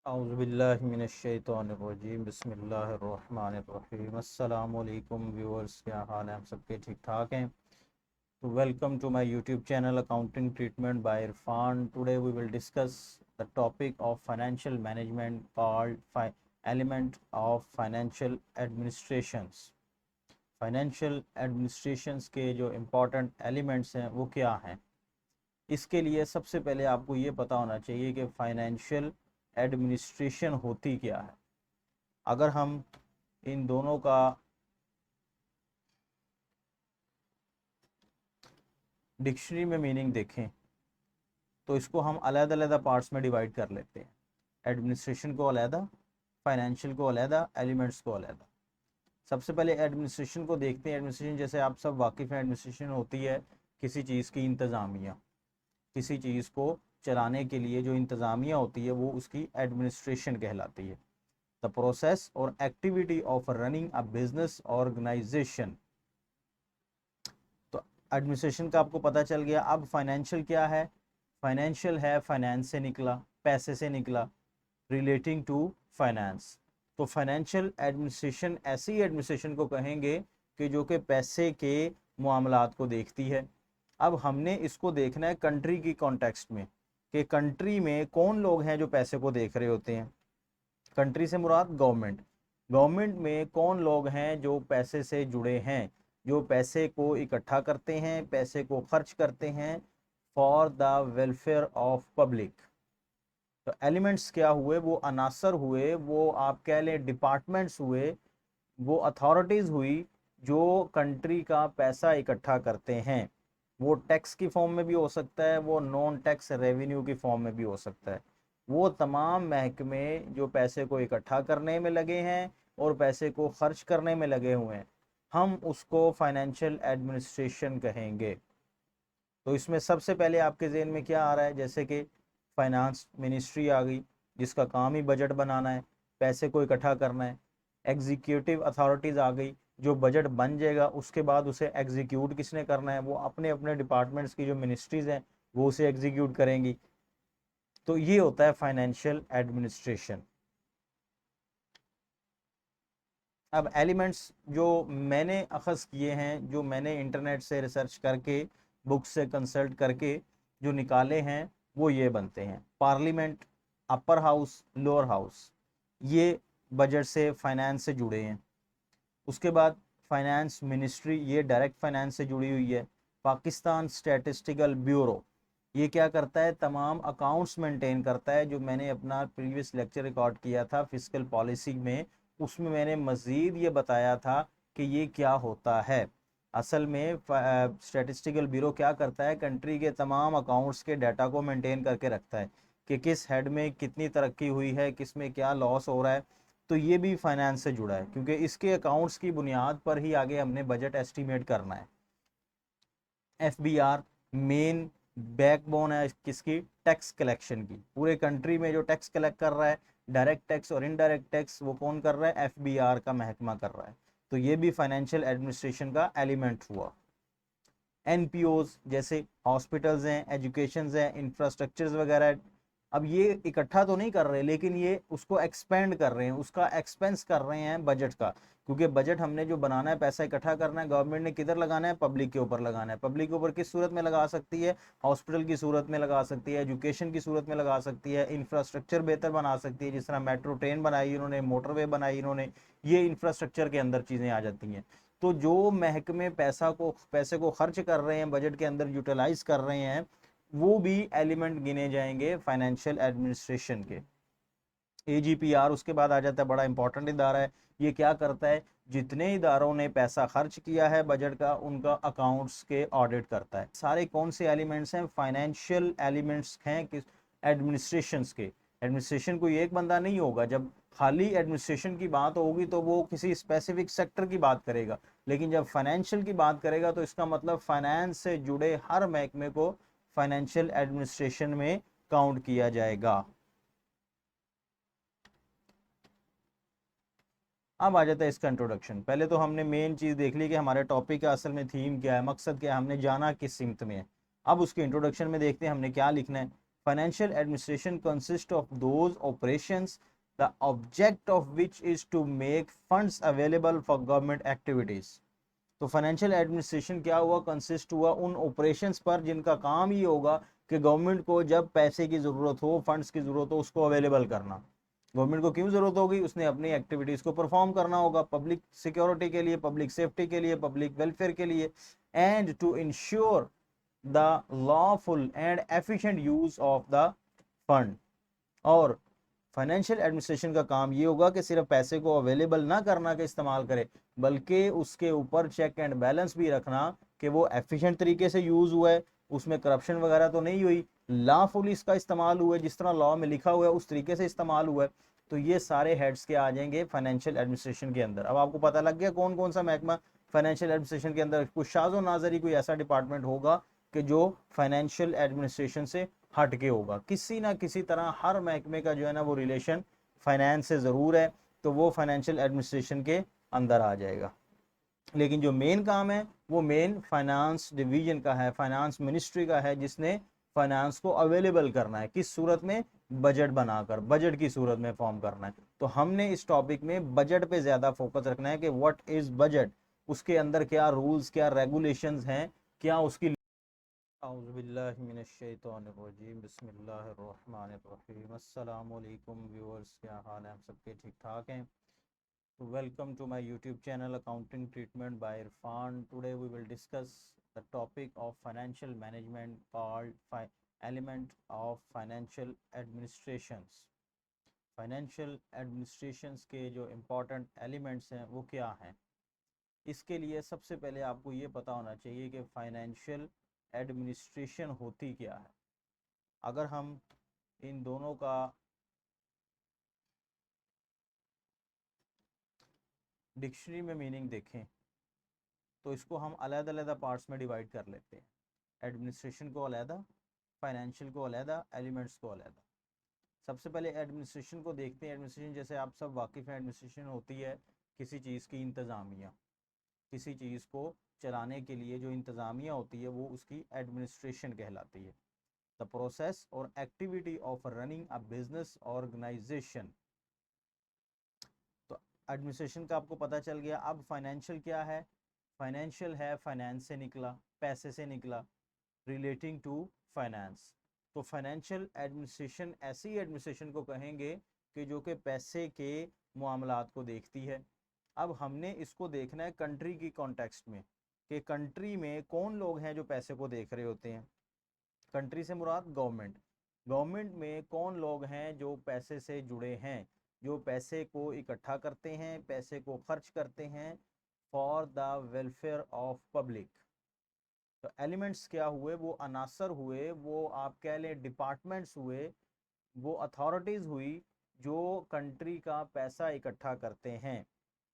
औज़ुबिल्लाहिमिनश्शैतानिर्रजीम बिस्मिल्लाहिर्रहमानिर्रहीम अस्सलामुअलैकुम व्यूअर्स, क्या हाल है? हम सबके ठीक ठाक हैं। तो welcome to my YouTube channel accounting treatment by Irfan. Today we will discuss the topic of financial management called element of financial administrations. Financial administrations के जो इम्पोर्टेंट एलिमेंट्स हैं वो क्या हैं। इसके लिए सबसे पहले आपको ये पता होना चाहिए कि फाइनेंशियल एडमिनिस्ट्रेशन होती क्या है। अगर हम इन दोनों का डिक्शनरी में मीनिंग देखें तो इसको हम अलग-अलग पार्ट्स में डिवाइड कर लेते हैं। एडमिनिस्ट्रेशन को अलग, फाइनेंशियल को अलग, एलिमेंट्स को अलग। सबसे पहले एडमिनिस्ट्रेशन को देखते हैं। एडमिनिस्ट्रेशन जैसे आप सब वाकिफ़ हैं, एडमिनिस्ट्रेशन होती है किसी चीज़ की इंतज़ामिया। किसी चीज़ को चलाने के लिए जो इंतज़ामिया होती है वो उसकी एडमिनिस्ट्रेशन कहलाती है। द प्रोसेस और activity of running a business organisation. तो एडमिनिस्ट्रेशन का आपको पता चल गया। अब फाइनेंशियल क्या है? फाइनेंशियल है फाइनेंस से निकला, पैसे से निकला, रिलेटिंग टू फाइनेंस। तो फाइनेंशियल एडमिनिस्ट्रेशन ऐसी एडमिनिस्ट्रेशन को कहेंगे कि जो कि पैसे के मामलात को देखती है। अब हमने इसको देखना है कंट्री की कॉन्टेक्स्ट में कि कंट्री में कौन लोग हैं जो पैसे को देख रहे होते हैं। कंट्री से मुराद गवर्नमेंट। गवर्नमेंट में कौन लोग हैं जो पैसे से जुड़े हैं, जो पैसे को इकट्ठा करते हैं, पैसे को खर्च करते हैं for the welfare of public. तो एलिमेंट्स क्या हुए? वो अनासर हुए, वो आप कह लें डिपार्टमेंट्स हुए, वो अथॉरिटीज़ हुई जो कंट्री का पैसा इकट्ठा करते हैं। वो टैक्स की फॉर्म में भी हो सकता है, वो नॉन टैक्स रेवेन्यू की फॉर्म में भी हो सकता है। वो तमाम महकमे जो पैसे को इकट्ठा करने में लगे हैं और पैसे को खर्च करने में लगे हुए हैं, हम उसको फाइनेंशियल एडमिनिस्ट्रेशन कहेंगे। तो इसमें सबसे पहले आपके ज़हन में क्या आ रहा है? जैसे कि फाइनेंस मिनिस्ट्री आ गई जिसका काम ही बजट बनाना है, पैसे को इकट्ठा करना है। एग्जीक्यूटिव अथॉरिटीज़ आ गई, जो बजट बन जाएगा उसके बाद उसे एग्जीक्यूट किसने करना है? वो अपने अपने डिपार्टमेंट्स की जो मिनिस्ट्रीज़ हैं वो उसे एग्जीक्यूट करेंगी। तो ये होता है फाइनेंशियल एडमिनिस्ट्रेशन। अब एलिमेंट्स जो मैंने अखज़ किए हैं, जो मैंने इंटरनेट से रिसर्च करके, बुक से कंसल्ट करके जो निकाले हैं, वो ये बनते हैं। Parliament, upper house, lower house, ये बजट से फाइनेंस से जुड़े हैं। उसके बाद फाइनेंस मिनिस्ट्री, ये डायरेक्ट फाइनेंस से जुड़ी हुई है। पाकिस्तान स्टैटिस्टिकल ब्यूरो, ये क्या करता है? तमाम अकाउंट्स मेंटेन करता है। जो मैंने अपना प्रीवियस लेक्चर रिकॉर्ड किया था फिस्कल पॉलिसी में, उसमें मैंने मज़ीद ये बताया था कि ये क्या होता है। असल में स्टैटिस्टिकल ब्यूरो क्या करता है? कंट्री के तमाम अकाउंट्स के डाटा को मेंटेन करके रखता है कि किस हेड में कितनी तरक्की हुई है, किस में क्या लॉस हो रहा है। तो ये भी फाइनेंस से जुड़ा है क्योंकि इसके अकाउंट्स की बुनियाद पर ही आगे हमने बजट एस्टिमेट करना है। एफबीआर मेन बैकबोन है किसकी? टैक्स कलेक्शन की। पूरे कंट्री में जो टैक्स कलेक्ट कर रहा है, डायरेक्ट टैक्स और इनडायरेक्ट टैक्स, वो कौन कर रहा है? एफबीआर का महकमा कर रहा है। तो ये भी फाइनेंशियल एडमिनिस्ट्रेशन का एलिमेंट हुआ। एनपीओज जैसे हॉस्पिटल्स हैं, एजुकेशन हैं, इंफ्रास्ट्रक्चर्स वगैरह, अब ये इकट्ठा तो नहीं कर रहे लेकिन ये उसको एक्सपेंड कर रहे हैं, उसका एक्सपेंस कर रहे हैं बजट का। क्योंकि बजट हमने जो बनाना है, पैसा इकट्ठा करना है, गवर्नमेंट ने किधर लगाना है? पब्लिक के ऊपर लगाना है। पब्लिक के ऊपर किस सूरत में लगा सकती है? हॉस्पिटल की सूरत में लगा सकती है, एजुकेशन की सूरत में लगा सकती है, इंफ्रास्ट्रक्चर बेहतर बना सकती है। जिस तरह मेट्रो ट्रेन बनाई इन्होंने, मोटरवे बनाई इन्होंने, ये इंफ्रास्ट्रक्चर के अंदर चीज़ें आ जाती हैं। तो जो महकमे पैसे को खर्च कर रहे हैं, बजट के अंदर यूटिलाइज कर रहे हैं, वो भी एलिमेंट गिने जाएंगे फाइनेंशियल एडमिनिस्ट्रेशन के। एजीपीआर उसके बाद आ जाता है, बड़ा इंपॉर्टेंट इदारा है। ये क्या करता है? जितने इदारों ने पैसा खर्च किया है बजट का, उनका अकाउंट्स के ऑडिट करता है। सारे कौन से एलिमेंट्स हैं? फाइनेंशियल एलिमेंट्स हैं किस एडमिनिस्ट्रेशन के। एडमिनिस्ट्रेशन कोई एक बंदा नहीं होगा। जब खाली एडमिनिस्ट्रेशन की बात होगी तो वो किसी स्पेसिफिक सेक्टर की बात करेगा, लेकिन जब फाइनेंशियल की बात करेगा तो इसका मतलब फाइनेंस से जुड़े हर महकमे को फाइनेंशियल एडमिनिस्ट्रेशन में काउंट किया जाएगा। अब आ जाता है इसका इंट्रोडक्शन। पहले तो हमने मेन चीज़ देख ली कि हमारे टॉपिक का असल में थीम क्या है, मकसद क्या है, हमने जाना किस सिमत में है। अब उसके इंट्रोडक्शन में देखते हैं हमने क्या लिखना है। Financial administration consist of those operations the object of which is to make funds available for government activities. तो फाइनेंशियल एडमिनिस्ट्रेशन क्या हुआ, कंसिस्ट हुआ उन ऑपरेशंस पर जिनका काम ही होगा कि गवर्नमेंट को जब पैसे की जरूरत हो, फंड्स की जरूरत हो, उसको अवेलेबल करना। गवर्नमेंट को क्यों जरूरत होगी, उसने अपनी एक्टिविटीज को परफॉर्म करना होगा, पब्लिक सिक्योरिटी के लिए, पब्लिक सेफ्टी के लिए, पब्लिक वेलफेयर के लिए, and to ensure the lawful and efficient use of the fund. और फाइनेंशियल एडमिनिस्ट्रेशन का काम ये होगा कि सिर्फ पैसे को अवेलेबल ना करना के इस्तेमाल करे, बल्कि उसके ऊपर चेक एंड बैलेंस भी रखना कि वो एफिशिएंट तरीके से यूज हुआ है, उसमें करप्शन वगैरह तो नहीं हुई, लॉफुली इसका इस्तेमाल हुआ है, जिस तरह लॉ में लिखा हुआ है उस तरीके से इस्तेमाल हुआ है। तो ये सारे हेड्स के आ जाएंगे फाइनेंशियल एडमिनिस्ट्रेशन के अंदर। अब आपको पता लग गया कौन कौन सा महकमा फाइनेंशियल एडमिनिस्ट्रेशन के अंदर, कुछ शाज़ो नाजरी कोई ऐसा डिपार्टमेंट होगा कि जो फाइनेंशियल एडमिनिस्ट्रेशन से हट के होगा। किसी ना किसी तरह हर महकमे का जो है ना वो रिलेशन फाइनेंस से ज़रूर है, तो वो फाइनेंशियल एडमिनिस्ट्रेशन के अंदर आ जाएगा। लेकिन जो मेन काम है वो मेन फाइनेंस डिवीजन का है, फाइनेंस मिनिस्ट्री का है, जिसने फाइनेंस को अवेलेबल करना है, किस सूरत में, बजट बनाकर, बजट की सूरत में फॉर्म करना है। तो हमने इस टॉपिक में बजट पे ज़्यादा फोकस रखना है कि व्हाट इज़ बजट, उसके अंदर क्या रूल्स, क्या रेगुलेशंस हैं, क्या उसकी। औज़ुबिल्लाहिमिनश्शैतानिर्रजीम, बिस्मिल्लाहिर्रहमानिर्रहीम। अस्सलाम वालेकुम व्यूअर्स, क्या हाल है, हम सबके ठीक ठाक हैं। तो welcome to my YouTube channel accounting treatment by Irfan. Today we will discuss the topic of financial management called element of financial administrations. Financial administrations के जो इम्पोर्टेंट एलिमेंट्स हैं वो क्या हैं। इसके लिए सबसे पहले आपको ये पता होना चाहिए कि फाइनेंशियल एडमिनिस्ट्रेशन होती क्या है। अगर हम इन दोनों का डिक्शनरी में मीनिंग देखें तो इसको हम अलग अलग पार्ट्स में डिवाइड कर लेते हैं। एडमिनिस्ट्रेशन को अलहदा, फाइनेंशियल को अलहदा, एलिमेंट्स को अलहदा। सबसे पहले एडमिनिस्ट्रेशन को देखते हैं। एडमिनिस्ट्रेशन जैसे आप सब वाकिफ़ हैं, एडमिनिस्ट्रेशन होती है किसी चीज़ की इंतज़ामिया। किसी चीज़ को चलाने के लिए जो इंतज़ामिया होती है वो उसकी एडमिनिस्ट्रेशन कहलाती है। द प्रोसेस और activity of running a business organisation. तो एडमिनिस्ट्रेशन का आपको पता चल गया। अब फाइनेंशियल क्या है, फाइनेंशियल है फाइनेंस से निकला, पैसे से निकला, रिलेटिंग टू फाइनेंस। तो फाइनेंशियल एडमिनिस्ट्रेशन ऐसी एडमिनिस्ट्रेशन को कहेंगे कि जो कि पैसे के मामलात को देखती है। अब हमने इसको देखना है कंट्री की कॉन्टेक्स्ट में कि कंट्री में कौन लोग हैं जो पैसे को देख रहे होते हैं। कंट्री से मुराद गवर्नमेंट। गवर्नमेंट में कौन लोग हैं जो पैसे से जुड़े हैं, जो पैसे को इकट्ठा करते हैं, पैसे को खर्च करते हैं for the welfare of public. तो एलिमेंट्स क्या हुए, वो अनासर हुए, वो आप कह लें डिपार्टमेंट्स हुए, वो अथॉरिटीज़ हुई जो कंट्री का पैसा इकट्ठा करते हैं।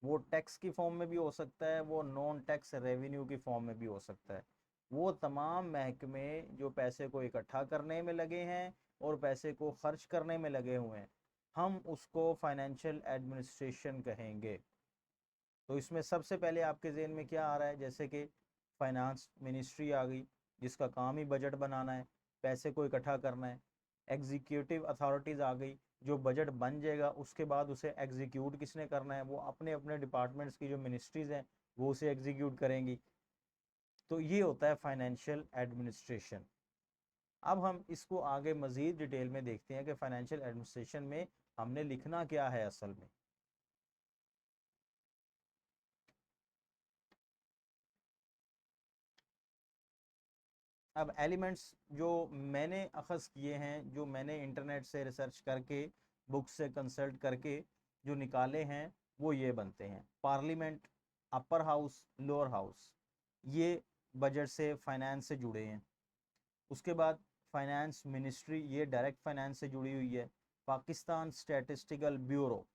वो टैक्स की फॉर्म में भी हो सकता है, वो नॉन टैक्स रेवेन्यू की फॉर्म में भी हो सकता है। वो तमाम महकमे जो पैसे को इकट्ठा करने में लगे हैं और पैसे को खर्च करने में लगे हुए हैं, हम उसको फाइनेंशियल एडमिनिस्ट्रेशन कहेंगे। तो इसमें सबसे पहले आपके जहन में क्या आ रहा है, जैसे कि फाइनेंस मिनिस्ट्री आ गई जिसका काम ही बजट बनाना है, पैसे को इकट्ठा करना है। एग्जीक्यूटिव अथॉरिटीज़ आ गई, जो बजट बन जाएगा उसके बाद उसे एग्जीक्यूट किसने करना है, वो अपने अपने डिपार्टमेंट्स की जो मिनिस्ट्रीज़ हैं वो उसे एग्जीक्यूट करेंगी। तो ये होता है फाइनेंशियल एडमिनिस्ट्रेशन। अब हम इसको आगे मज़ीद डिटेल में देखते हैं कि फाइनेंशियल एडमिनिस्ट्रेशन में हमने लिखना क्या है असल में। अब एलिमेंट्स जो मैंने अखज़ किए हैं, जो मैंने इंटरनेट से रिसर्च करके, बुक से कंसल्ट करके जो निकाले हैं, वो ये बनते हैं। Parliament, upper house, lower house, ये बजट से फाइनेंस से जुड़े हैं। उसके बाद फाइनेंस मिनिस्ट्री, ये डायरेक्ट फाइनेंस से जुड़ी हुई है। पाकिस्तान स्टैटिस्टिकल ब्यूरो,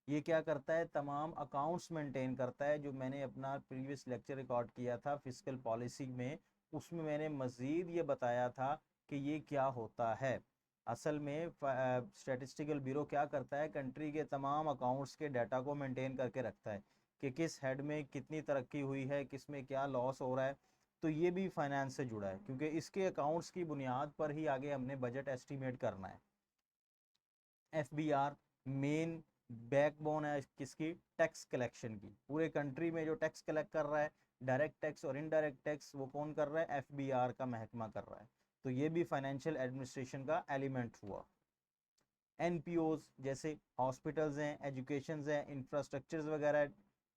ये क्या करता है, तमाम अकाउंट्स मेंटेन करता है। जो मैंने अपना प्रीवियस लेक्चर रिकॉर्ड किया था फिस्कल पॉलिसी में, उसमें मैंने मज़ीद ये बताया था कि ये क्या होता है। असल में स्टैटिस्टिकल ब्यूरो क्या करता है, कंट्री के तमाम अकाउंट्स के डाटा को मेंटेन करके रखता है कि किस हेड में कितनी तरक्की हुई है, किस में क्या लॉस हो रहा है। तो ये भी फाइनेंस से जुड़ा है, क्योंकि इसके अकाउंट्स की बुनियाद पर ही आगे हमने बजट एस्टिमेट करना है। एफबीआर मेन बैकबोन है किसकी, टैक्स कलेक्शन की। पूरे कंट्री में जो टैक्स कलेक्ट कर रहा है, डायरेक्ट टैक्स और इनडायरेक्ट टैक्स, वो कौन कर रहा है, एफबीआर का महकमा कर रहा है। तो ये भी फाइनेंशियल एडमिनिस्ट्रेशन का एलिमेंट हुआ। एनपीओज जैसे हॉस्पिटल्स हैं, एजुकेशन हैं, इंफ्रास्ट्रक्चर्स वगैरह,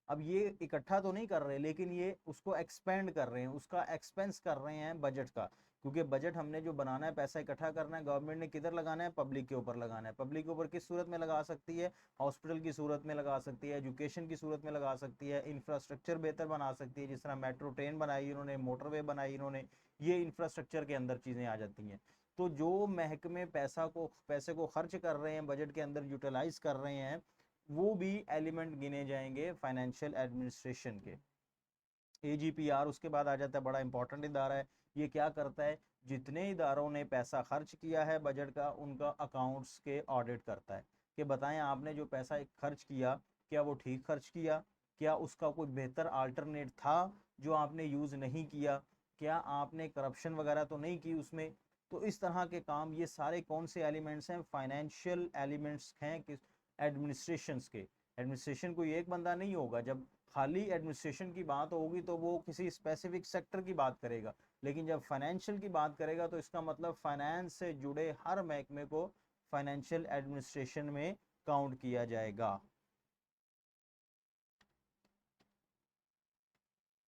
अब ये इकट्ठा तो नहीं कर रहे, लेकिन ये उसको एक्सपेंड कर रहे हैं, उसका एक्सपेंस कर रहे हैं बजट का। क्योंकि बजट हमने जो बनाना है, पैसा इकट्ठा करना है, गवर्नमेंट ने किधर लगाना है, पब्लिक के ऊपर लगाना है। पब्लिक के ऊपर किस सूरत में लगा सकती है, हॉस्पिटल की सूरत में लगा सकती है, एजुकेशन की सूरत में लगा सकती है, इंफ्रास्ट्रक्चर बेहतर बना सकती है, जिस तरह मेट्रो ट्रेन बनाई इन्होंने, मोटरवे बनाई इन्होंने, ये इंफ्रास्ट्रक्चर के अंदर चीज़ें आ जाती हैं। तो जो महकमे पैसे को खर्च कर रहे हैं, बजट के अंदर यूटिलाइज कर रहे हैं, वो भी एलिमेंट गिने जाएंगे फाइनेंशियल एडमिनिस्ट्रेशन के। एजीपीआर उसके बाद आ जाता है, बड़ा इंपॉर्टेंट इदारा है। ये क्या करता है, जितने इदारों ने पैसा खर्च किया है बजट का, उनका अकाउंट्स के ऑडिट करता है कि बताएं आपने जो पैसा खर्च किया, क्या वो ठीक खर्च किया, क्या उसका कोई बेहतर अल्टरनेट था जो आपने यूज़ नहीं किया, क्या आपने करप्शन वगैरह तो नहीं की उसमें। तो इस तरह के काम, ये सारे कौन से एलिमेंट्स हैं, फाइनेंशियल एलिमेंट्स हैं किस एडमिनिस्ट्रेशंस के। एडमिनिस्ट्रेशन कोई एक बंदा नहीं होगा, जब खाली एडमिनिस्ट्रेशन की बात होगी तो वो किसी स्पेसिफिक सेक्टर की बात करेगा, लेकिन जब फाइनेंशियल की बात करेगा तो इसका मतलब फाइनेंस से जुड़े हर महकमे को फाइनेंशियल एडमिनिस्ट्रेशन में काउंट किया जाएगा।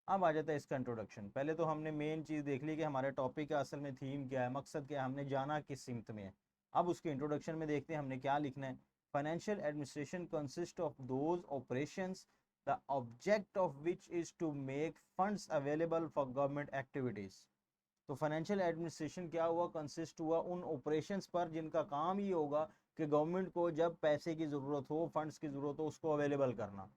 अब आ जाता है इसका इंट्रोडक्शन। पहले तो हमने मेन चीज़ देख ली कि हमारे टॉपिक का असल में थीम क्या है, मकसद क्या है, हमने जाना किस सिमत में है। अब उसके इंट्रोडक्शन में देखते हैं हमने क्या लिखना है। Financial administration consist of those operations the object of which is to make funds available for government activities. तो फाइनेंशियल एडमिनिस्ट्रेशन क्या हुआ, कंसिस्ट हुआ उन ऑपरेशंस पर जिनका काम ये होगा कि गवर्नमेंट को जब पैसे की ज़रूरत हो, फंड्स की ज़रूरत हो, उसको अवेलेबल करना।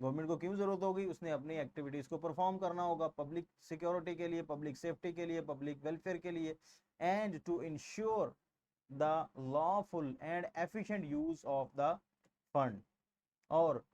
गवर्नमेंट को क्यों ज़रूरत होगी, उसने अपनी एक्टिविटीज़ को परफॉर्म करना होगा, पब्लिक सिक्योरिटी के लिए, पब्लिक सेफ्टी के लिए, पब्लिक वेलफेयर के लिए, and to ensure the lawful and efficient use of the fund. और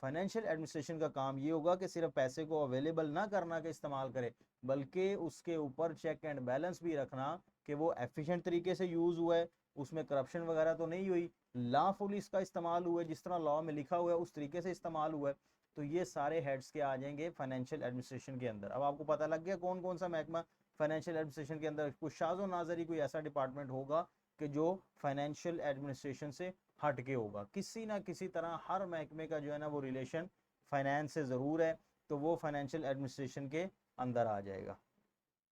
फाइनेंशियल एडमिनिस्ट्रेशन का काम ये होगा कि सिर्फ पैसे को अवेलेबल ना करना के इस्तेमाल करे, बल्कि उसके ऊपर चेक एंड बैलेंस भी रखना कि वो एफिशिएंट तरीके से यूज़ हुआ है, उसमें करप्शन वगैरह तो नहीं हुई, लॉफुल इसका इस्तेमाल हुआ है, जिस तरह लॉ में लिखा हुआ है उस तरीके से इस्तेमाल हुआ है। तो ये सारे हेड्स के आ जाएंगे फाइनेंशियल एडमिनिस्ट्रेशन के अंदर। अब आपको पता लग गया कौन कौन सा महकमा फाइनेंशियल एडमिनिस्ट्रेशन के अंदर, कुछ शाज़ो नाज़री कोई ऐसा डिपार्टमेंट होगा कि जो फाइनेंशियल एडमिनिस्ट्रेशन से हट के होगा। किसी ना किसी तरह हर महकमे का जो है ना वो रिलेशन फाइनेंस से ज़रूर है, तो वो फाइनेंशियल एडमिनिस्ट्रेशन के अंदर आ जाएगा।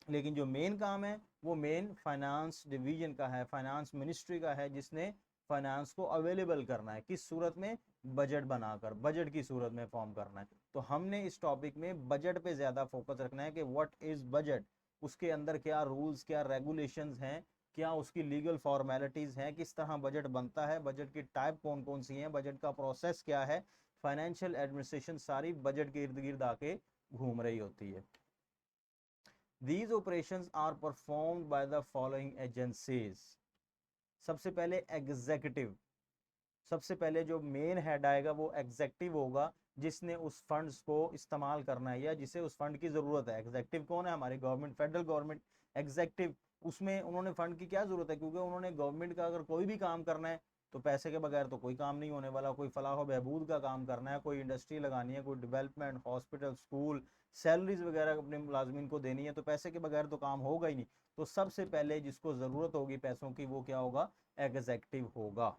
लेकिन जो मेन काम है वो मेन फाइनेंस डिवीजन का है, फाइनेंस मिनिस्ट्री का है, जिसने फाइनेंस को अवेलेबल करना है, किस सूरत में, बजट बनाकर, बजट की सूरत में फॉर्म करना है। तो हमने इस टॉपिक में बजट पे ज़्यादा फोकस रखना है कि व्हाट इज़ बजट, उसके अंदर क्या रूल्स, क्या रेगुलेशंस हैं, क्या उसकी लीगल फॉर्मेलिटीज़ हैं, किस तरह बजट बनता है, बजट की टाइप कौन कौन सी हैं, बजट का प्रोसेस क्या है। फाइनेंशियल एडमिनिस्ट्रेशन सारी बजट के इर्द गिर्द आके घूम रही होती है। These operations are performed by the following agencies. सबसे पहले एग्जीक्यूटिव, सबसे पहले जो मेन हेड आएगा वो एग्जेक्टिव होगा, जिसने उस फंड्स को इस्तेमाल करना है या जिसे उस फंड की ज़रूरत है। एग्जेक्टिव कौन है, हमारी गवर्नमेंट, फेडरल गवर्नमेंट एग्जेक्टिव। उसमें उन्होंने फंड की क्या ज़रूरत है, क्योंकि उन्होंने गवर्नमेंट का अगर कोई भी काम करना है तो पैसे के बगैर तो कोई काम नहीं होने वाला। कोई फलाह बहबूद का काम करना है, कोई इंडस्ट्री लगानी है, कोई डेवलपमेंट, हॉस्पिटल, स्कूल, सैलरीज वगैरह अपने मुलाजमीन को देनी है, तो पैसे के बगैर तो काम होगा ही नहीं। तो सबसे पहले जिसको ज़रूरत होगी पैसों की वो क्या होगा, एग्जेक्टिव होगा।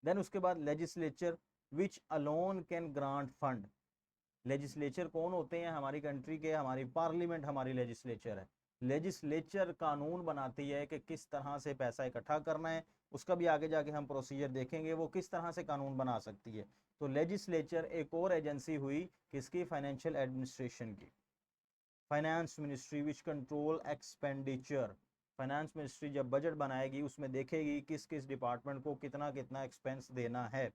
देन उसके बाद legislature which alone can grant fund. Legislature कौन होते हैं हमारी कंट्री के, हमारी पार्लियामेंट हमारी लेजिस्लेचर है। लेजिस्लेचर कानून बनाती है कि किस तरह से पैसा इकट्ठा करना है, उसका भी आगे जाके हम प्रोसीजर देखेंगे, वो किस तरह से कानून बना सकती है। तो लेजिस्लेचर एक और एजेंसी हुई किसकी, फाइनेंशियल एडमिनिस्ट्रेशन की। Finance ministry which control expenditure. Finance ministry जब बजट बनाएगी उसमें देखेगी किस किस डिपार्टमेंट को कितना कितना एक्सपेंस देना है,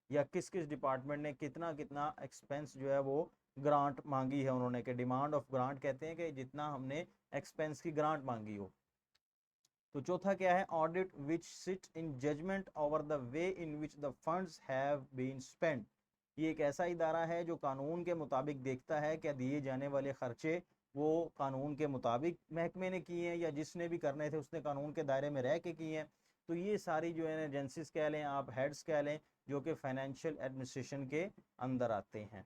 या किस किस डिपार्टमेंट ने कितना कितना एक्सपेंस जो है वो ग्रांट मांगी है उन्होंने, के डिमांड ऑफ ग्रांट कहते हैं कि जितना हमने एक्सपेंस की ग्रांट मांगी हो। तो चौथा क्या है, audit which sit in judgement over the way in which the funds have been spent. ये एक ऐसा इदारा है जो कानून के मुताबिक देखता है क्या दिए जाने वाले खर्चे वो कानून के मुताबिक महकमे ने किए हैं, या जिसने भी करने थे उसने कानून के दायरे में रह के किए हैं। तो ये सारी जो है एजेंसीज कह लें, आप हेड्स कह लें, जो कि फाइनेंशियल एडमिनिस्ट्रेशन के अंदर आते हैं।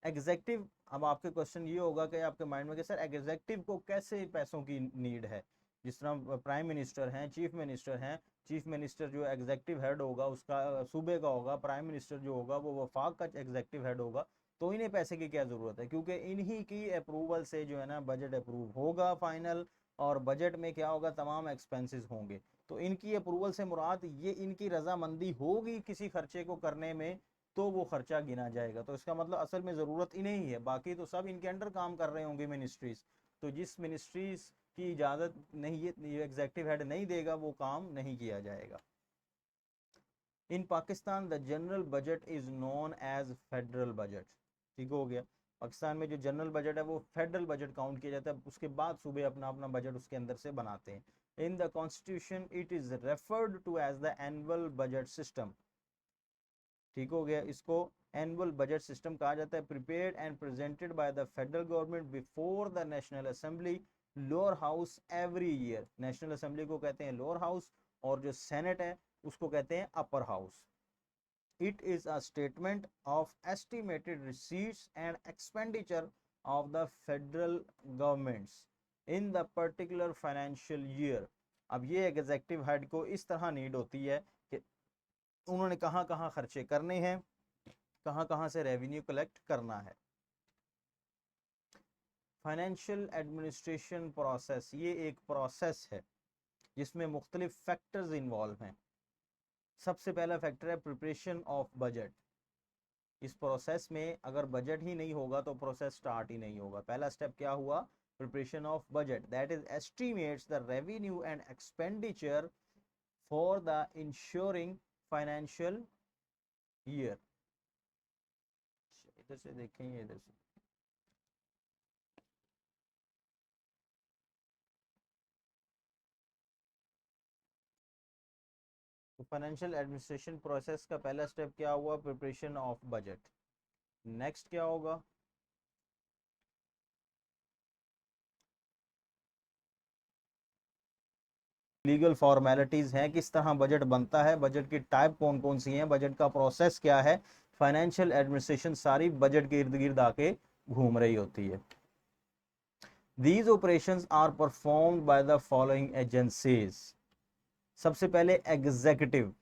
एग्जेक्टिव, अब आपके क्वेश्चन ये होगा कि आपके माइंड में कि सर एग्जेक्टिव को कैसे पैसों की नीड है। जिस तरह प्राइम मिनिस्टर हैं, चीफ मिनिस्टर हैं, चीफ मिनिस्टर जो एग्जेक्टिव हेड होगा उसका सूबे का होगा, प्राइम मिनिस्टर जो होगा वो वफाक का एग्जेक्टिव हेड होगा। तो इन्हें पैसे की क्या ज़रूरत है, क्योंकि इन्हीं की अप्रूवल से जो है ना बजट अप्रूव होगा फाइनल, और बजट में क्या होगा, तमाम एक्सपेंसेस होंगे। तो इनकी अप्रूवल से मुराद ये इनकी रजामंदी होगी किसी खर्चे को करने में, तो वो खर्चा गिना जाएगा। तो इसका मतलब असल में ज़रूरत इन्हें ही है, बाकी तो सब इनके अंडर काम कर रहे होंगे मिनिस्ट्रीज। तो जिस मिनिस्ट्रीज की इजाज़त नहीं, ये एग्जेक्टिव हेड नहीं देगा, वो काम नहीं किया जाएगा। In Pakistan the general budget is known as federal budget. ठीक हो गया। पाकिस्तान में जो जनरल बजट है वो फेडरल बजट काउंट किया जाता है, उसके बाद सूबे अपना अपना बजट उसके अंदर से बनाते हैं। In the constitution it is referred to as the annual budget system. ठीक हो गया। इसको एनुअल बजट सिस्टम कहा जाता है। Prepared and presented by the federal government before the national assembly lower house every year. National assembly को कहते हैं लोअर हाउस, और जो सेनेट है उसको कहते हैं upper house. It is a statement of estimated receipts and expenditure of the federal governments in the particular financial year। अब ये एग्जेक्टिव हेड को इस तरह नीड होती है कि उन्होंने कहाँ कहाँ खर्चे करने हैं, कहाँ कहाँ से रेवेन्यू कलेक्ट करना है। फाइनेंशियल एडमिनिस्ट्रेशन प्रोसेस, ये एक प्रोसेस है जिसमें मुख्तलिफ फैक्टर्स इन्वॉल्व हैं। सबसे पहला फैक्टर है प्रिपरेशन ऑफ बजट। इस प्रोसेस में अगर बजट ही नहीं होगा तो प्रोसेस स्टार्ट ही नहीं होगा। पहला स्टेप क्या हुआ, preparation of budget, that is estimates the revenue and expenditure for the ensuring financial year. इधर से देखेंगे, इधर से तो फाइनेंशियल एडमिनिस्ट्रेशन प्रोसेस का पहला स्टेप क्या हुआ, प्रिपरेशन ऑफ बजट। नेक्स्ट क्या होगा, लीगल फॉर्मेलिटीज हैं, किस तरह बजट बनता है, बजट की टाइप कौन कौन सी हैं, बजट का प्रोसेस क्या है। फाइनेंशियल एडमिनिस्ट्रेशन सारी बजट के इर्द गिर्द आके घूम रही होती है। These operations are performed by the following agencies। सबसे पहले एग्जीक्यूटिव,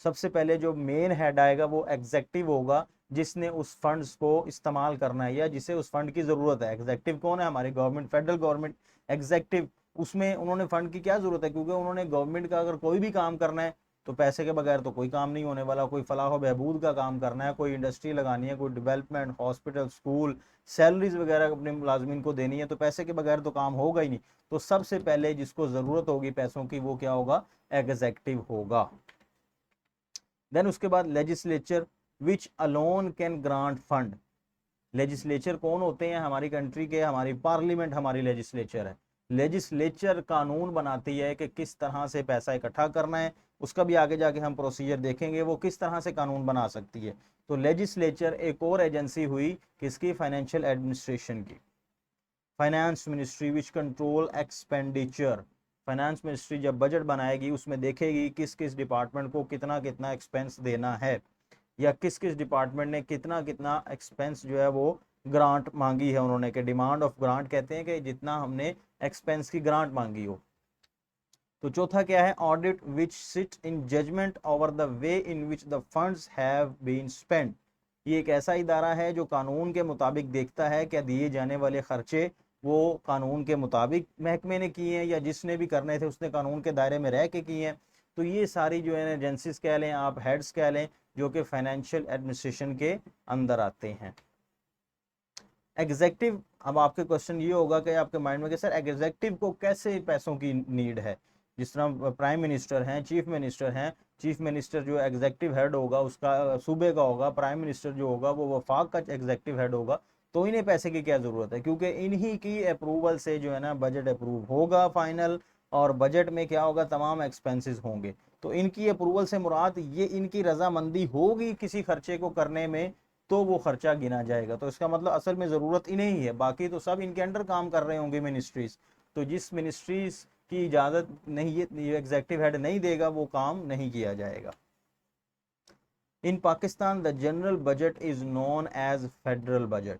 सबसे पहले जो मेन हेड आएगा वो एग्जेक्टिव होगा, जिसने उस फंड्स को इस्तेमाल करना है या जिसे उस फंड की जरूरत है। एग्जेक्टिव कौन है, हमारी गवर्नमेंट, फेडरल गवर्नमेंट एग्जेक्टिव। उसमें उन्होंने फंड की क्या जरूरत है, क्योंकि उन्होंने गवर्नमेंट का अगर कोई भी काम करना है तो पैसे के बगैर तो कोई काम नहीं होने वाला। कोई फलाह बहबूद का काम करना है, कोई इंडस्ट्री लगानी है, कोई डेवलपमेंट, हॉस्पिटल, स्कूल, सैलरीज वगैरह अपने मुलाजमीन को देनी है, तो पैसे के बगैर तो काम होगा ही नहीं। तो सबसे पहले जिसको जरूरत होगी पैसों की वो क्या होगा, एग्जेक्टिव होगा। देन उसके बाद legislature which alone can grant fund. Legislature कौन होते हैं हमारी कंट्री के, हमारी पार्लियामेंट हमारी लेजिस्लेचर है। लेजिस्लेचर कानून बनाती है कि किस तरह से पैसा इकट्ठा करना है, उसका भी आगे जाके हम प्रोसीजर देखेंगे वो किस तरह से कानून बना सकती है। तो लेजिस्लेचर एक और एजेंसी हुई किसकी, फाइनेंशियल एडमिनिस्ट्रेशन की। Finance ministry which control expenditure. Finance ministry जब बजट बनाएगी उसमें देखेगी किस किस डिपार्टमेंट को कितना कितना एक्सपेंस देना है, या किस किस डिपार्टमेंट ने कितना कितना एक्सपेंस जो है वो ग्रांट मांगी है उन्होंने, के डिमांड ऑफ ग्रांट कहते हैं कि जितना हमने एक्सपेंस की ग्रांट मांगी हो। तो चौथा क्या है, audit which sit in judgement over the way in which the funds have been spent. ये एक ऐसा इदारा है जो कानून के मुताबिक देखता है क्या दिए जाने वाले खर्चे वो कानून के मुताबिक महकमे ने किए हैं, या जिसने भी करने थे उसने कानून के दायरे में रह के किए हैं। तो ये सारी जो है एजेंसीज कह लें, आप हेड्स कह लें, जो कि फाइनेंशियल एडमिनिस्ट्रेशन के अंदर आते हैं। एग्जेक्टिव, अब आपके क्वेश्चन ये होगा कि आपके माइंड में कि सर एग्जेक्टिव को कैसे पैसों की नीड है। जिस तरह प्राइम मिनिस्टर हैं, चीफ मिनिस्टर हैं, चीफ मिनिस्टर जो एग्जेक्टिव हेड होगा उसका सूबे का होगा, प्राइम मिनिस्टर जो होगा वो वफाक का एग्जेक्टिव हेड होगा। तो इन्हें पैसे की क्या ज़रूरत है, क्योंकि इन्हीं की अप्रूवल से जो है ना बजट अप्रूव होगा फाइनल, और बजट में क्या होगा, तमाम एक्सपेंसेस होंगे। तो इनकी अप्रूवल से मुराद ये इनकी रजामंदी होगी किसी खर्चे को करने में, तो वो खर्चा गिना जाएगा। तो इसका मतलब असल में ज़रूरत इन्हें ही है, बाकी तो सब इनके अंडर काम कर रहे होंगे मिनिस्ट्रीज। तो जिस मिनिस्ट्रीज की इजाज़त नहीं, ये एग्जेक्टिव हेड नहीं देगा, वो काम नहीं किया जाएगा। In Pakistan the general budget is known as federal budget.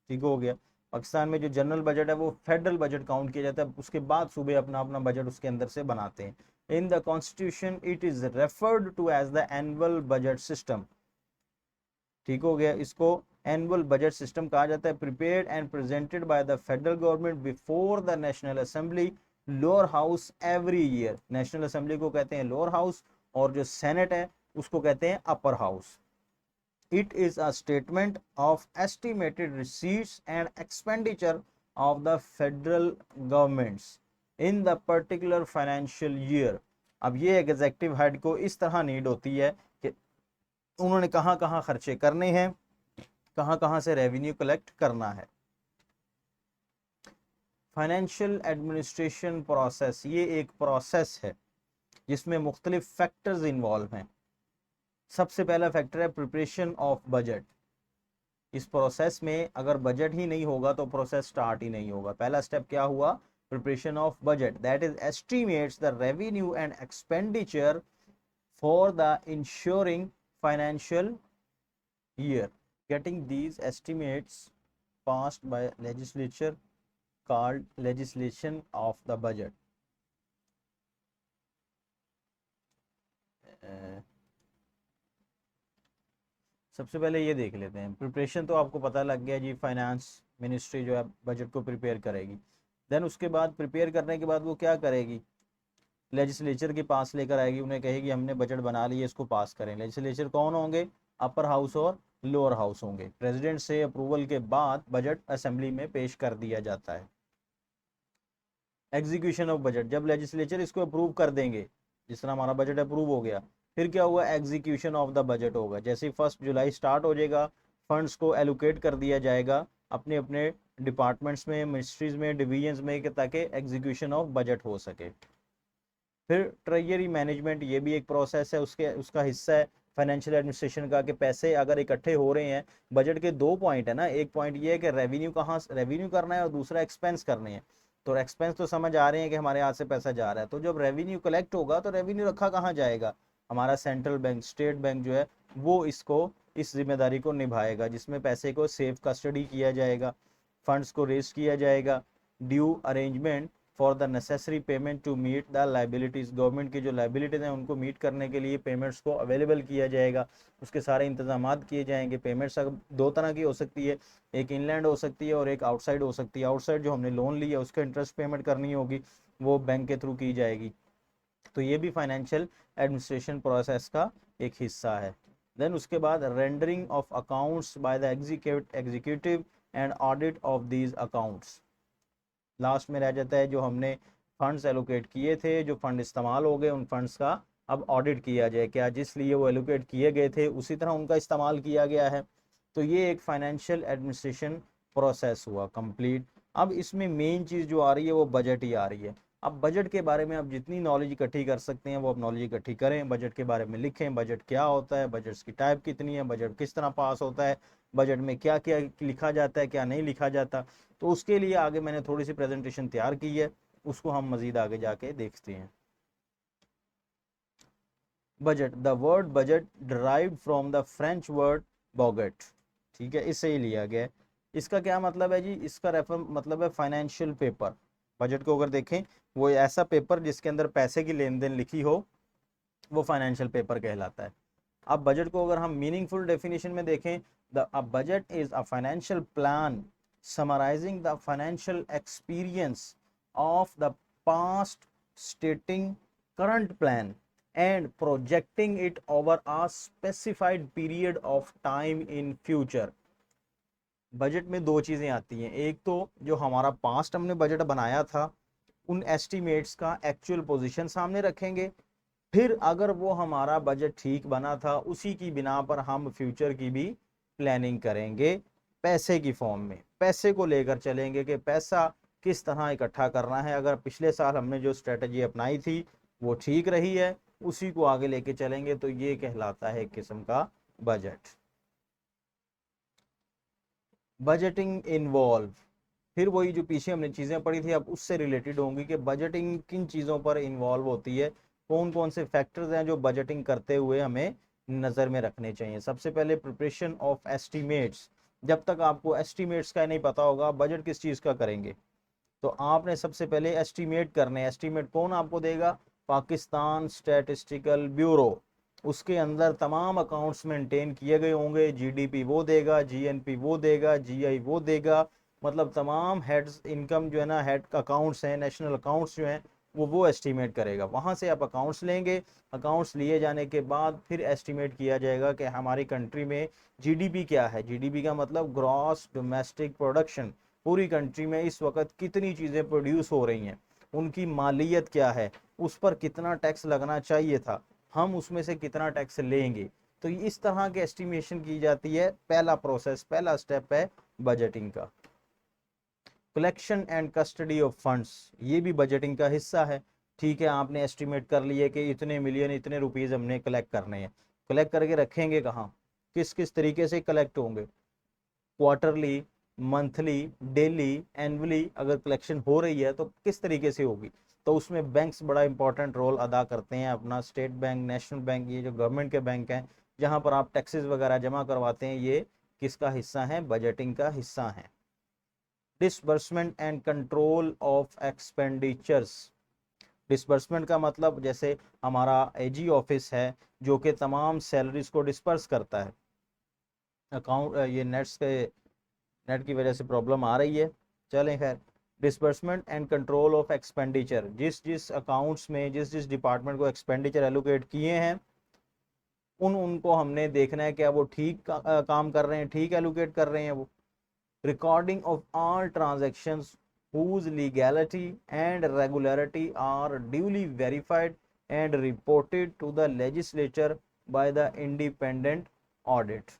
ठीक हो गया। पाकिस्तान में जो जनरल बजट है वो फेडरल बजट काउंट किया जाता है, उसके बाद सूबे अपना अपना बजट उसके अंदर से बनाते हैं। In the constitution it is referred to as the annual budget system. ठीक हो गया। इसको एनुअल बजट सिस्टम कहा जाता है। Prepared and presented by the federal government before the national assembly lower house every year. National assembly को कहते हैं लोअर हाउस, और जो सेनेट है उसको कहते हैं upper house. It is a statement of estimated receipts and expenditure of the federal governments in the particular financial year। अब ये एग्जेक्टिव हेड को इस तरह नीड होती है कि उन्होंने कहाँ कहाँ खर्चे करने हैं, कहाँ कहाँ से रेवेन्यू कलेक्ट करना है। फाइनेंशियल एडमिनिस्ट्रेशन प्रोसेस, ये एक प्रोसेस है जिसमें मुख्तलिफ फैक्टर्स इन्वॉल्व हैं। सबसे पहला फैक्टर है प्रिपरेशन ऑफ बजट। इस प्रोसेस में अगर बजट ही नहीं होगा तो प्रोसेस स्टार्ट ही नहीं होगा। पहला स्टेप क्या हुआ? Preparation of budget, that is estimates the revenue and expenditure for the ensuring financial year. Getting these estimates passed by legislature called legislation of the budget. सबसे पहले ये देख लेते हैं। प्रिपरेशन तो आपको पता लग गया जी, फाइनेंस मिनिस्ट्री जो है बजट को प्रिपेयर करेगी। देन उसके बाद प्रिपेयर करने के बाद वो क्या करेगी? लेजिस्लेचर के पास लेकर आएगी, उन्हें कहेगी हमने बजट बना लिया, इसको पास करें। लेजिस्लेचर कौन होंगे? अपर हाउस और लोअर हाउस होंगे। प्रेसिडेंट से अप्रूवल के बाद बजट असेंबली में पेश कर दिया जाता है। एग्जीक्यूशन ऑफ बजट, जब लेजिस्लेचर इसको अप्रूव कर देंगे, जिस तरह हमारा बजट अप्रूव हो गया, फिर क्या हुआ? एग्जीक्यूशन ऑफ द बजट होगा। जैसे 1 जुलाई स्टार्ट हो जाएगा, फंड्स को एलोकेट कर दिया जाएगा अपने अपने डिपार्टमेंट्स में, मिनिस्ट्रीज में, डिवीजन्स में, ताकि एग्जीक्यूशन ऑफ बजट हो सके। फिर ट्रेजरी मैनेजमेंट, ये भी एक प्रोसेस है, उसका हिस्सा है फाइनेंशियल एडमिनिस्ट्रेशन का, कि पैसे अगर इकट्ठे हो रहे हैं। बजट के 2 पॉइंट है ना, एक पॉइंट ये है कि रेवेन्यू करना है, और दूसरा एक्सपेंस करने हैं। तो एक्सपेंस तो समझ आ रहे हैं कि हमारे हाथ से पैसा जा रहा है, तो जब रेवेन्यू कलेक्ट होगा तो रेवेन्यू रखा कहाँ जाएगा? हमारा सेंट्रल बैंक, स्टेट बैंक जो है वो इस जिम्मेदारी को निभाएगा, जिसमें पैसे को सेफ कस्टडी किया जाएगा, फंड्स को रेज किया जाएगा, due arrangement for the necessary payment to meet the liabilities. Government की जो लाइबिलिटीज़ हैं उनको मीट करने के लिए पेमेंट्स को अवेलेबल किया जाएगा, उसके सारे इंतजाम किए जाएंगे। पेमेंट्स अब 2 तरह की हो सकती है, एक इनलैंड हो सकती है और एक आउटसाइड हो सकती है। आउटसाइड जो हमने लोन लिया उसका इंटरेस्ट पेमेंट करनी होगी, वो बैंक के थ्रू की जाएगी। तो ये भी फाइनेंशियल एडमिनिस्ट्रेशन प्रोसेस का एक हिस्सा है। देन उसके बाद rendering of accounts by the executive and audit of these accounts. Last में रह जाता है जो हमने फंड्स एलोकेट किए थे, जो फंड इस्तेमाल हो गए, उन फंड्स का अब ऑडिट किया जाए, क्या जिस लिए वो एलोकेट किए गए थे उसी तरह उनका इस्तेमाल किया गया है। तो ये एक फाइनेंशियल एडमिनिस्ट्रेशन प्रोसेस हुआ कंप्लीट। अब इसमें मेन चीज़ जो आ रही है वो बजट ही आ रही है। अब बजट के बारे में आप जितनी नॉलेज इकट्ठी कर सकते हैं वो आप नॉलेज इकट्ठी करें, बजट के बारे में लिखें, बजट क्या होता है, बजट्स की टाइप कितनी है, बजट किस तरह पास होता है, बजट में क्या क्या लिखा जाता है, क्या नहीं लिखा जाता। तो उसके लिए आगे मैंने थोड़ी सी प्रेजेंटेशन तैयार की है, उसको हम मज़ीद आगे जाके देखते हैं। Budget, the word budget derived from the French word bougette. ठीक है, इससे ही लिया गया है। इसका क्या मतलब है जी? इसका रेफर मतलब है फाइनेंशियल पेपर। बजट को अगर देखें, वो ऐसा पेपर जिसके अंदर पैसे की लेन देन लिखी हो, वो फाइनेंशियल पेपर कहलाता है। अब बजट को अगर हम मीनिंगफुल डेफिनेशन में देखें, the budget is a financial plan summarizing the financial experience of the past, stating current plan and projecting it over a specified period of time in future। Budget में 2 चीज़ें आती हैं, एक तो जो हमारा पास्ट हमने बजट बनाया था उन एस्टिमेट्स का एक्चुअल पोजीशन सामने रखेंगे, फिर अगर वो हमारा बजट ठीक बना था उसी की बिना पर हम फ्यूचर की भी प्लानिंग करेंगे, पैसे की फॉर्म में पैसे को लेकर चलेंगे कि पैसा किस तरह इकट्ठा करना है। अगर पिछले साल हमने जो स्ट्रेटजी अपनाई थी वो ठीक रही है, उसी को आगे लेके चलेंगे, तो ये कहलाता है एक किस्म का बजट। बजटिंग इन्वॉल्व, फिर वही जो पीछे हमने चीज़ें पढ़ी थी अब उससे रिलेटेड होंगी कि बजटिंग किन चीज़ों पर इन्वॉल्व होती है, कौन कौन से फैक्टर्स हैं जो बजटिंग करते हुए हमें नज़र में रखने चाहिए। सबसे पहले प्रिपरेशन ऑफ एस्टीमेट्स, जब तक आपको एस्टीमेट्स का नहीं पता होगा बजट किस चीज़ का करेंगे, तो आपने सबसे पहले एस्टीमेट करने, एस्टीमेट कौन आपको देगा, पाकिस्तान स्टैटिस्टिकल ब्यूरो, उसके अंदर तमाम अकाउंट्स मेंटेन किए गए होंगे, जीडीपी वो देगा, जीएनपी वो देगा, जीआई वो देगा, मतलब तमाम हेड्स इनकम जो है ना, हेड अकाउंट्स हैं, नेशनल अकाउंट्स जो हैं वो एस्टीमेट करेगा। वहाँ से आप अकाउंट्स लेंगे, अकाउंट्स लिए जाने के बाद फिर एस्टीमेट किया जाएगा कि हमारी कंट्री में जीडीपी क्या है, जीडीपी का मतलब ग्रॉस डोमेस्टिक प्रोडक्शन, पूरी कंट्री में इस वक्त कितनी चीज़ें प्रोड्यूस हो रही हैं, उनकी मालियत क्या है, उस पर कितना टैक्स लगना चाहिए था, हम उसमें से कितना टैक्स लेंगे। तो इस तरह की एस्टिमेशन की जाती है, पहला प्रोसेस, पहला स्टेप है बजटिंग का। Collection and custody of funds, ये भी बजटिंग का हिस्सा है। ठीक है, आपने एस्टिमेट कर लिया कि इतने मिलियन, इतने रुपीज़ हमने कलेक्ट करने हैं, कलेक्ट करके रखेंगे कहाँ, किस किस तरीके से कलेक्ट होंगे, क्वार्टरली, मंथली, डेली, एनुअली, अगर कलेक्शन हो रही है तो किस तरीके से होगी। तो उसमें बैंक्स बड़ा इंपॉर्टेंट रोल अदा करते हैं, अपना स्टेट बैंक, नेशनल बैंक, ये जो गवर्नमेंट के बैंक हैं जहाँ पर आप टैक्सेस वगैरह जमा करवाते हैं, ये किसका हिस्सा है, बजटिंग का हिस्सा है। Disbursement and control of expenditures, disbursement का मतलब जैसे हमारा एजी ऑफिस है जो कि तमाम सैलरीज को डिस्पर्स करता है, अकाउंट ये नेट की वजह से प्रॉब्लम आ रही है, चलें खैर। Disbursement and control of expenditure, जिस जिस अकाउंट्स में जिस जिस डिपार्टमेंट को एक्सपेंडिचर एलोकेट किए हैं उनको हमने देखना है क्या वो ठीक काम कर रहे हैं, ठीक एलोकेट कर रहे हैं वो। Recording of all transactions whose legality and regularity are duly verified and reported to the legislature by the independent audit,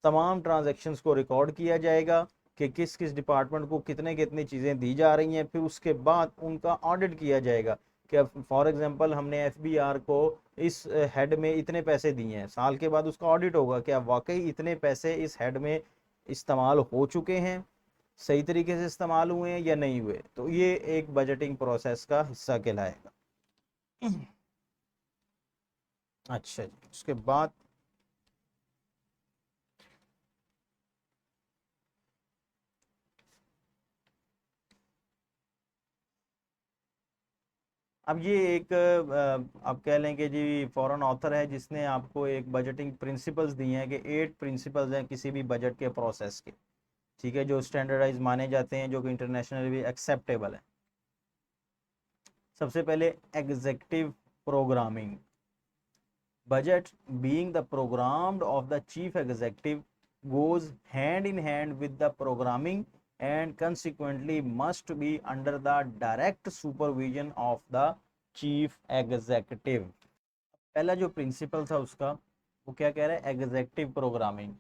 तमाम ट्रांजैक्शंस को रिकॉर्ड किया जाएगा कि किस किस डिपार्टमेंट को कितने कितनी चीज़ें दी जा रही हैं, फिर उसके बाद उनका ऑडिट किया जाएगा कि फॉर एग्जांपल हमने एफबीआर को इस हेड में इतने पैसे दिए हैं, साल के बाद उसका ऑडिट होगा कि वाकई इतने पैसे इस हेड में इस्तेमाल हो चुके हैं, सही तरीके से इस्तेमाल हुए हैं या नहीं हुए। तो ये एक बजटिंग प्रोसेस का हिस्सा कहलाएगा। अच्छा जी, उसके बाद अब ये एक आप कह लें कि जी फॉरेन ऑथर है जिसने आपको एक बजटिंग प्रिंसिपल्स दिए हैं कि 8 प्रिंसिपल्स हैं किसी भी बजट के प्रोसेस के, ठीक है, जो स्टैंडर्डाइज माने जाते हैं, जो कि इंटरनेशनली भी एक्सेप्टेबल है। सबसे पहले executive programming, budget being the programmed of the chief executive goes hand in hand with the programming and consequently must be under the direct supervision of the chief executive। पहला जो principal था उसका वो क्या कह रहा है, एग्जीक्यूटिव प्रोग्रामिंग,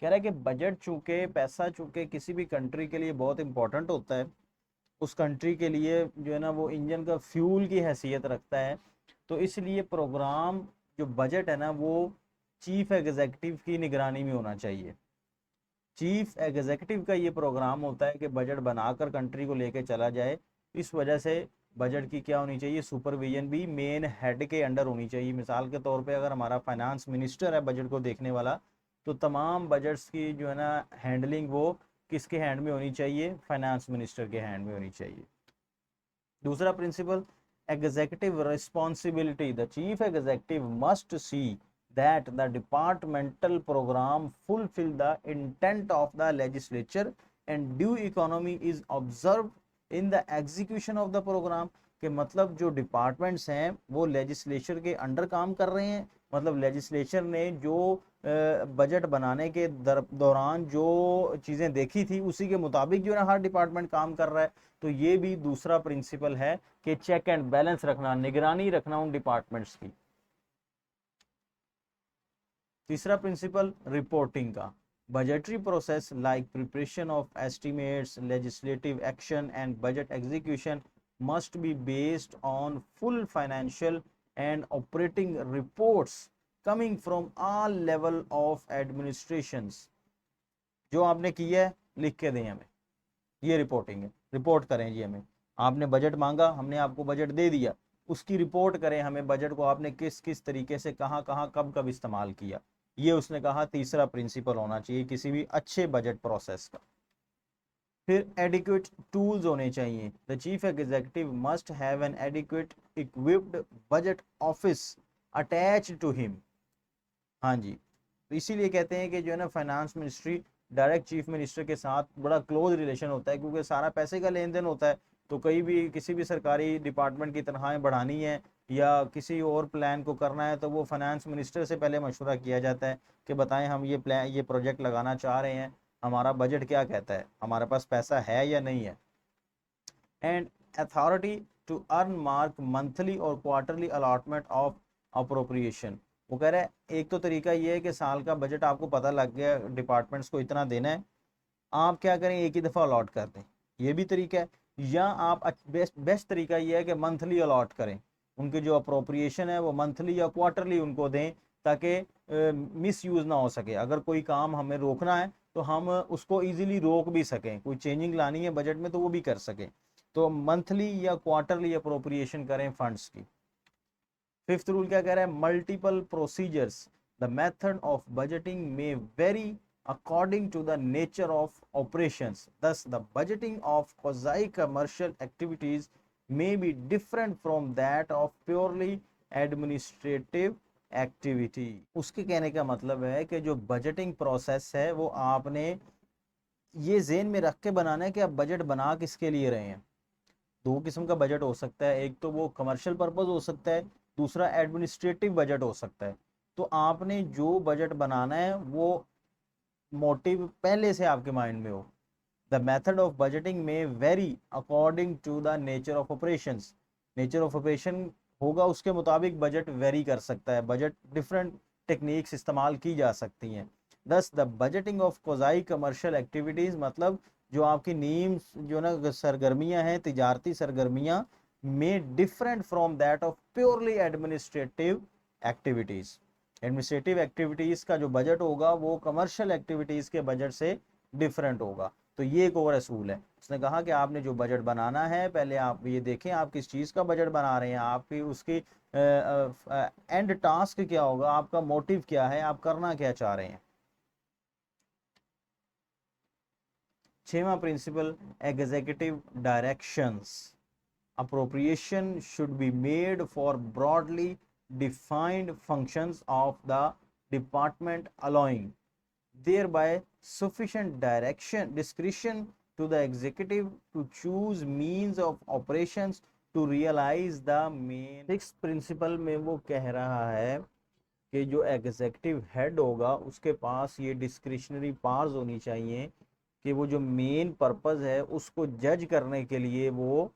कह रहा है कि बजट चूंकि पैसा चूंकि किसी भी कंट्री के लिए बहुत इंपॉर्टेंट होता है, उस कंट्री के लिए जो है ना वो इंजन का फ्यूल की हैसियत रखता है, तो इसलिए प्रोग्राम जो बजट है ना वो चीफ एग्जीक्यूटिव की निगरानी में होना चाहिए। चीफ एग्जीक्यूटिव का ये प्रोग्राम होता है कि बजट बनाकर कंट्री को लेके चला जाए, इस वजह से बजट की क्या होनी चाहिए, सुपरविजन भी मेन हेड के अंडर होनी चाहिए। मिसाल के तौर पे अगर हमारा फाइनेंस मिनिस्टर है बजट को देखने वाला, तो तमाम बजट्स की जो है ना हैंडलिंग वो किसके हैंड में होनी चाहिए, फाइनेंस मिनिस्टर के हैंड में होनी चाहिए। दूसरा principle, executive responsibility, the chief executive must see that the departmental program fulfill the intent of the legislature and due economy is observed in the execution of the program, कि मतलब जो departments हैं वो legislature के under काम कर रहे हैं, मतलब लेजिस्लेचर ने जो बजट बनाने के दौरान जो चीज़ें देखी थी उसी के मुताबिक जो है हर डिपार्टमेंट काम कर रहा है। तो ये भी दूसरा प्रिंसिपल है कि चेक एंड बैलेंस रखना, निगरानी रखना उन डिपार्टमेंट्स की। तीसरा प्रिंसिपल रिपोर्टिंग का, budgetary process like preparation of estimates, legislative action and budget execution must be based on full financial and operating reports coming from all level of administrations. जो आपने किया है लिख के दें हमें, ये रिपोर्टिंग है, रिपोर्ट करें जी हमें। आपने बजट मांगा, हमने आपको बजट दे दिया, उसकी रिपोर्ट करें हमें, बजट को आपने किस किस तरीके से कहाँ कहाँ कब कब इस्तेमाल किया। ये उसने कहा तीसरा प्रिंसिपल होना चाहिए किसी भी अच्छे बजट प्रोसेस का। फिर एडिक्वेट टूल्स होने चाहिए। The chief executive must have an adequate equipped budget office attach to him. हाँ जी, तो इसीलिए कहते हैं कि जो है ना finance ministry direct chief minister के साथ बड़ा क्लोज रिलेशन होता है, क्योंकि सारा पैसे का लेन देन होता है। तो कहीं भी किसी भी सरकारी डिपार्टमेंट की तनख्वाहें बढ़ानी है या किसी और प्लान को करना है तो वो फाइनेंस मिनिस्टर से पहले मशवरा किया जाता है कि बताएं हम ये प्लान, ये प्रोजेक्ट लगाना चाह रहे हैं, हमारा बजट क्या कहता है, हमारे पास पैसा है या नहीं है। And authority to earmark monthly और क्वार्टरली अलॉटमेंट ऑफ अप्रोप्रिएशन। वो कह रहे हैं एक तो तरीका ये है कि साल का बजट आपको पता लग गया, डिपार्टमेंट्स को इतना देना है, आप क्या करें एक ही दफ़ा अलॉट कर दें, ये भी तरीका है। या आप बेस्ट बेस्ट तरीका ये है कि मंथली अलॉट करें, उनके जो अप्रोप्रिएशन है वो मंथली या क्वार्टरली उनको दें, ताकि मिस यूज़ ना हो सके। अगर कोई काम हमें रोकना है तो हम उसको इजीली रोक भी सकें, कोई चेंजिंग लानी है बजट में तो वो भी कर सकें। तो मंथली या क्वार्टरली अप्रोप्रिएशन करें फंड्स की। फिफ्थ रूल क्या कह रहा है, multiple procedures. The method of budgeting may very according to the nature of operations. Thus, the budgeting of quasi commercial activities may be different from that of purely administrative activity. उसके कहने का मतलब है कि जो बजटिंग प्रोसेस है वो आपने ये ज़हन में रख के बनाना है कि आप बजट बना किसके लिए रहे हैं। दो किस्म का बजट हो सकता है, एक तो वो कमर्शियल पर्पस हो सकता है, दूसरा एडमिनिस्ट्रेटिव बजट हो सकता है। तो आपने जो बजट बनाना है वो मोटिव पहले से आपके माइंड में हो। The method of budgeting may vary according to the nature of operations. Nature of operation होगा उसके मुताबिक बजट वेरी कर सकता है, बजट डिफरेंट टेक्निक्स इस्तेमाल की जा सकती हैं। Thus the budgeting of quasi commercial activities, मतलब जो आपकी नीम जो ना सरगर्मियाँ हैं, तिजारती सरगर्मियाँ में different from that of purely administrative activities. Administrative activities का जो बजट होगा वो कमर्शियल एक्टिविटीज़ के बजट से डिफरेंट होगा। तो ये एक और असूल है। उसने कहा कि आपने जो बजट बनाना है पहले आप ये देखें आप किस चीज़ का बजट बना रहे हैं, आपकी उसकी एंड टास्क क्या होगा, आपका मोटिव क्या है, आप करना क्या चाह रहे हैं। छठवां principle, executive directions. appropriation should be made for broadly defined functions of the department, allowing thereby sufficient discretion to the executive to choose means of operations to realize the main। Six principle में वो कह रहा है कि जो executive head होगा उसके पास ये डिस्क्रिशनरी पावर्स होनी चाहिए कि वो जो मेन पर्पस है उसको जज करने के लिए वो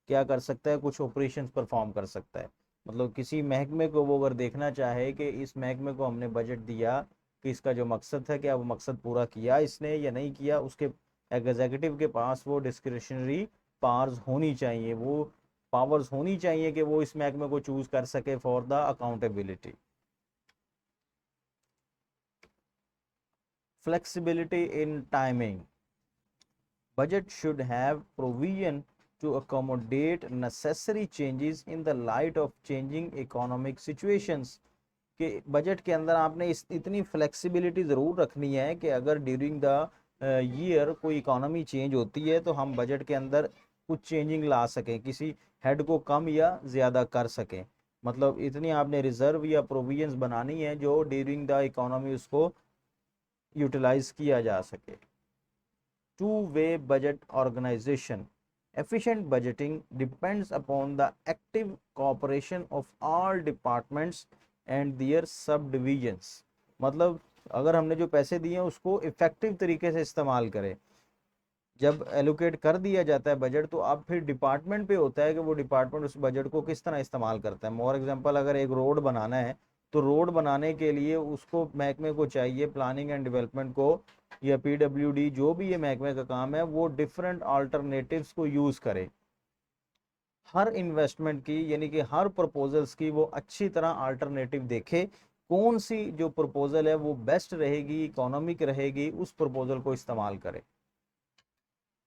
क्या कर सकता है, कुछ ऑपरेशंस परफॉर्म कर सकता है। मतलब किसी महकमे को वो अगर देखना चाहे कि इस महकमे को हमने बजट दिया कि इसका जो मकसद है क्या वो मकसद पूरा किया इसने या नहीं किया, उसके एग्जीक्यूटिव के पास वो डिस्क्रिशनरी पावर्स होनी चाहिए, वो पावर्स होनी चाहिए कि वो इस महकमे को चूज कर सके for the accountability. Flexibility in timing. Budget should have provision to accommodate necessary changes in the light of changing economic situations। कि बजट के अंदर आपने इतनी फ्लेक्सिबिलिटी ज़रूर रखनी है कि अगर ड्यूरिंग द ईयर कोई इकोनॉमी चेंज होती है तो हम बजट के अंदर कुछ चेंजिंग ला सकें, किसी हेड को कम या ज़्यादा कर सकें। मतलब इतनी आपने रिजर्व या प्रोविजंस बनानी है जो ड्यूरिंग द इकोनॉमी उसको यूटिलाइज किया जा सके। Two way budget organisation. Efficient budgeting depends upon the active cooperation of all departments and their subdivisions। मतलब अगर हमने जो पैसे दिए हैं उसको इफेक्टिव तरीके से इस्तेमाल करें। जब एलोकेट कर दिया जाता है बजट तो अब फिर डिपार्टमेंट पे होता है कि वो डिपार्टमेंट उस बजट को किस तरह इस्तेमाल करता है। फॉर एग्जांपल अगर एक रोड बनाना है तो रोड बनाने के लिए उसको महकमे को चाहिए, प्लानिंग एंड डेवलपमेंट को या पीडब्ल्यूडी जो भी ये महकमे का काम है वो डिफरेंट अल्टरनेटिव्स को यूज़ करे। हर इन्वेस्टमेंट की यानी कि हर प्रपोजल्स की वो अच्छी तरह अल्टरनेटिव देखे, कौन सी जो प्रपोजल है वो बेस्ट रहेगी, इकोनॉमिक रहेगी, उस प्रपोजल को इस्तेमाल करें।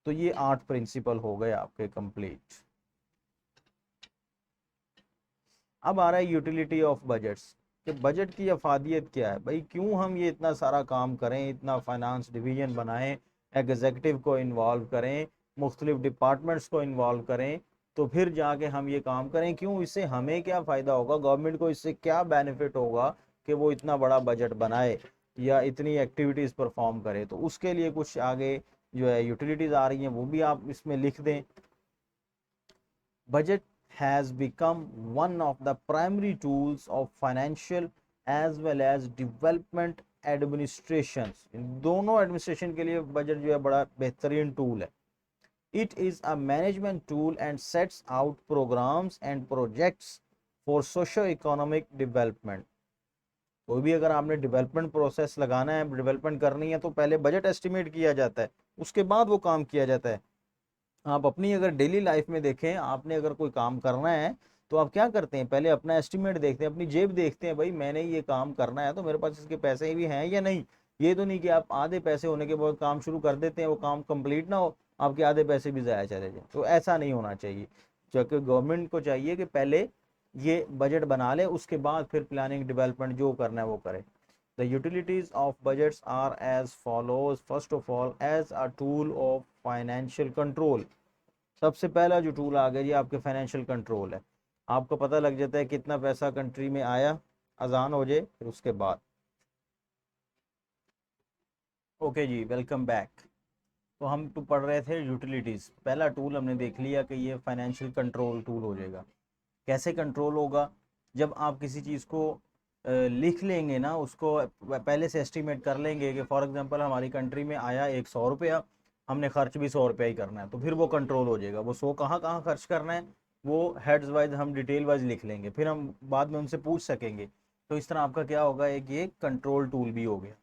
तो ये 8 प्रिंसिपल हो गए आपके कंप्लीट। अब आ रहा है यूटिलिटी ऑफ बजट्स, कि बजट की अफादियत क्या है भाई, क्यों हम ये इतना सारा काम करें, इतना फाइनेंस डिवीजन बनाएं, एग्जीक्यूटिव को इन्वॉल्व करें, मुख्तलिफ डिपार्टमेंट्स को इन्वॉल्व करें, तो फिर जाके हम ये काम करें क्यों, इससे हमें क्या फ़ायदा होगा, गवर्नमेंट को इससे क्या बेनिफिट होगा कि वो इतना बड़ा बजट बनाए या इतनी एक्टिविटीज़ परफॉर्म करे। तो उसके लिए कुछ आगे जो है यूटिलिटीज़ आ रही हैं, वो भी आप इसमें लिख दें। Budget has become one of the primary tools of financial as well as development administrations। इन दोनों एडमिनिस्ट्रेशन के लिए बजट जो है बड़ा बेहतरीन टूल है। It is a management tool and sets out programs and projects for socio-economic development। कोई भी अगर आपने डेवलपमेंट प्रोसेस लगाना है, डेवलपमेंट करनी है, तो पहले बजट एस्टिमेट किया जाता है, उसके बाद वो काम किया जाता है। आप अपनी अगर डेली लाइफ में देखें, आपने अगर कोई काम करना है तो आप क्या करते हैं, पहले अपना एस्टिमेट देखते हैं, अपनी जेब देखते हैं, भाई मैंने ये काम करना है तो मेरे पास इसके पैसे भी हैं या नहीं। ये तो नहीं कि आप आधे पैसे होने के बाद काम शुरू कर देते हैं, वो काम कंप्लीट ना हो, आपके आधे पैसे भी ज़ाया चले जाए। तो ऐसा नहीं होना चाहिए, क्योंकि गवर्नमेंट को चाहिए कि पहले ये बजट बना ले, उसके बाद फिर प्लानिंग डेवलपमेंट जो करना है वो करे। The utilities of budgets are as follows। First of all, as a tool of financial control। सबसे पहला जो टूल आ गया जी आपके फाइनेंशियल कंट्रोल है। आपको पता लग जाता है कितना पैसा कंट्री में आया, अजान हो जाए फिर उसके बाद। ओके जी, वेलकम बैक। तो हम तो पढ़ रहे थे यूटिलिटीज़। पहला टूल हमने देख लिया कि ये फाइनेंशियल कंट्रोल टूल हो जाएगा। कैसे कंट्रोल होगा, जब आप किसी चीज़ को लिख लेंगे ना, उसको पहले से एस्टिमेट कर लेंगे कि फॉर एग्जांपल हमारी कंट्री में आया 100 रुपया, हमने खर्च भी 100 रुपया ही करना है, तो फिर वो कंट्रोल हो जाएगा। वो 100 कहाँ कहाँ खर्च करना है वो हेड्स वाइज हम डिटेल वाइज लिख लेंगे, फिर हम बाद में उनसे पूछ सकेंगे। तो इस तरह आपका क्या होगा, एक ये कंट्रोल टूल भी हो गया।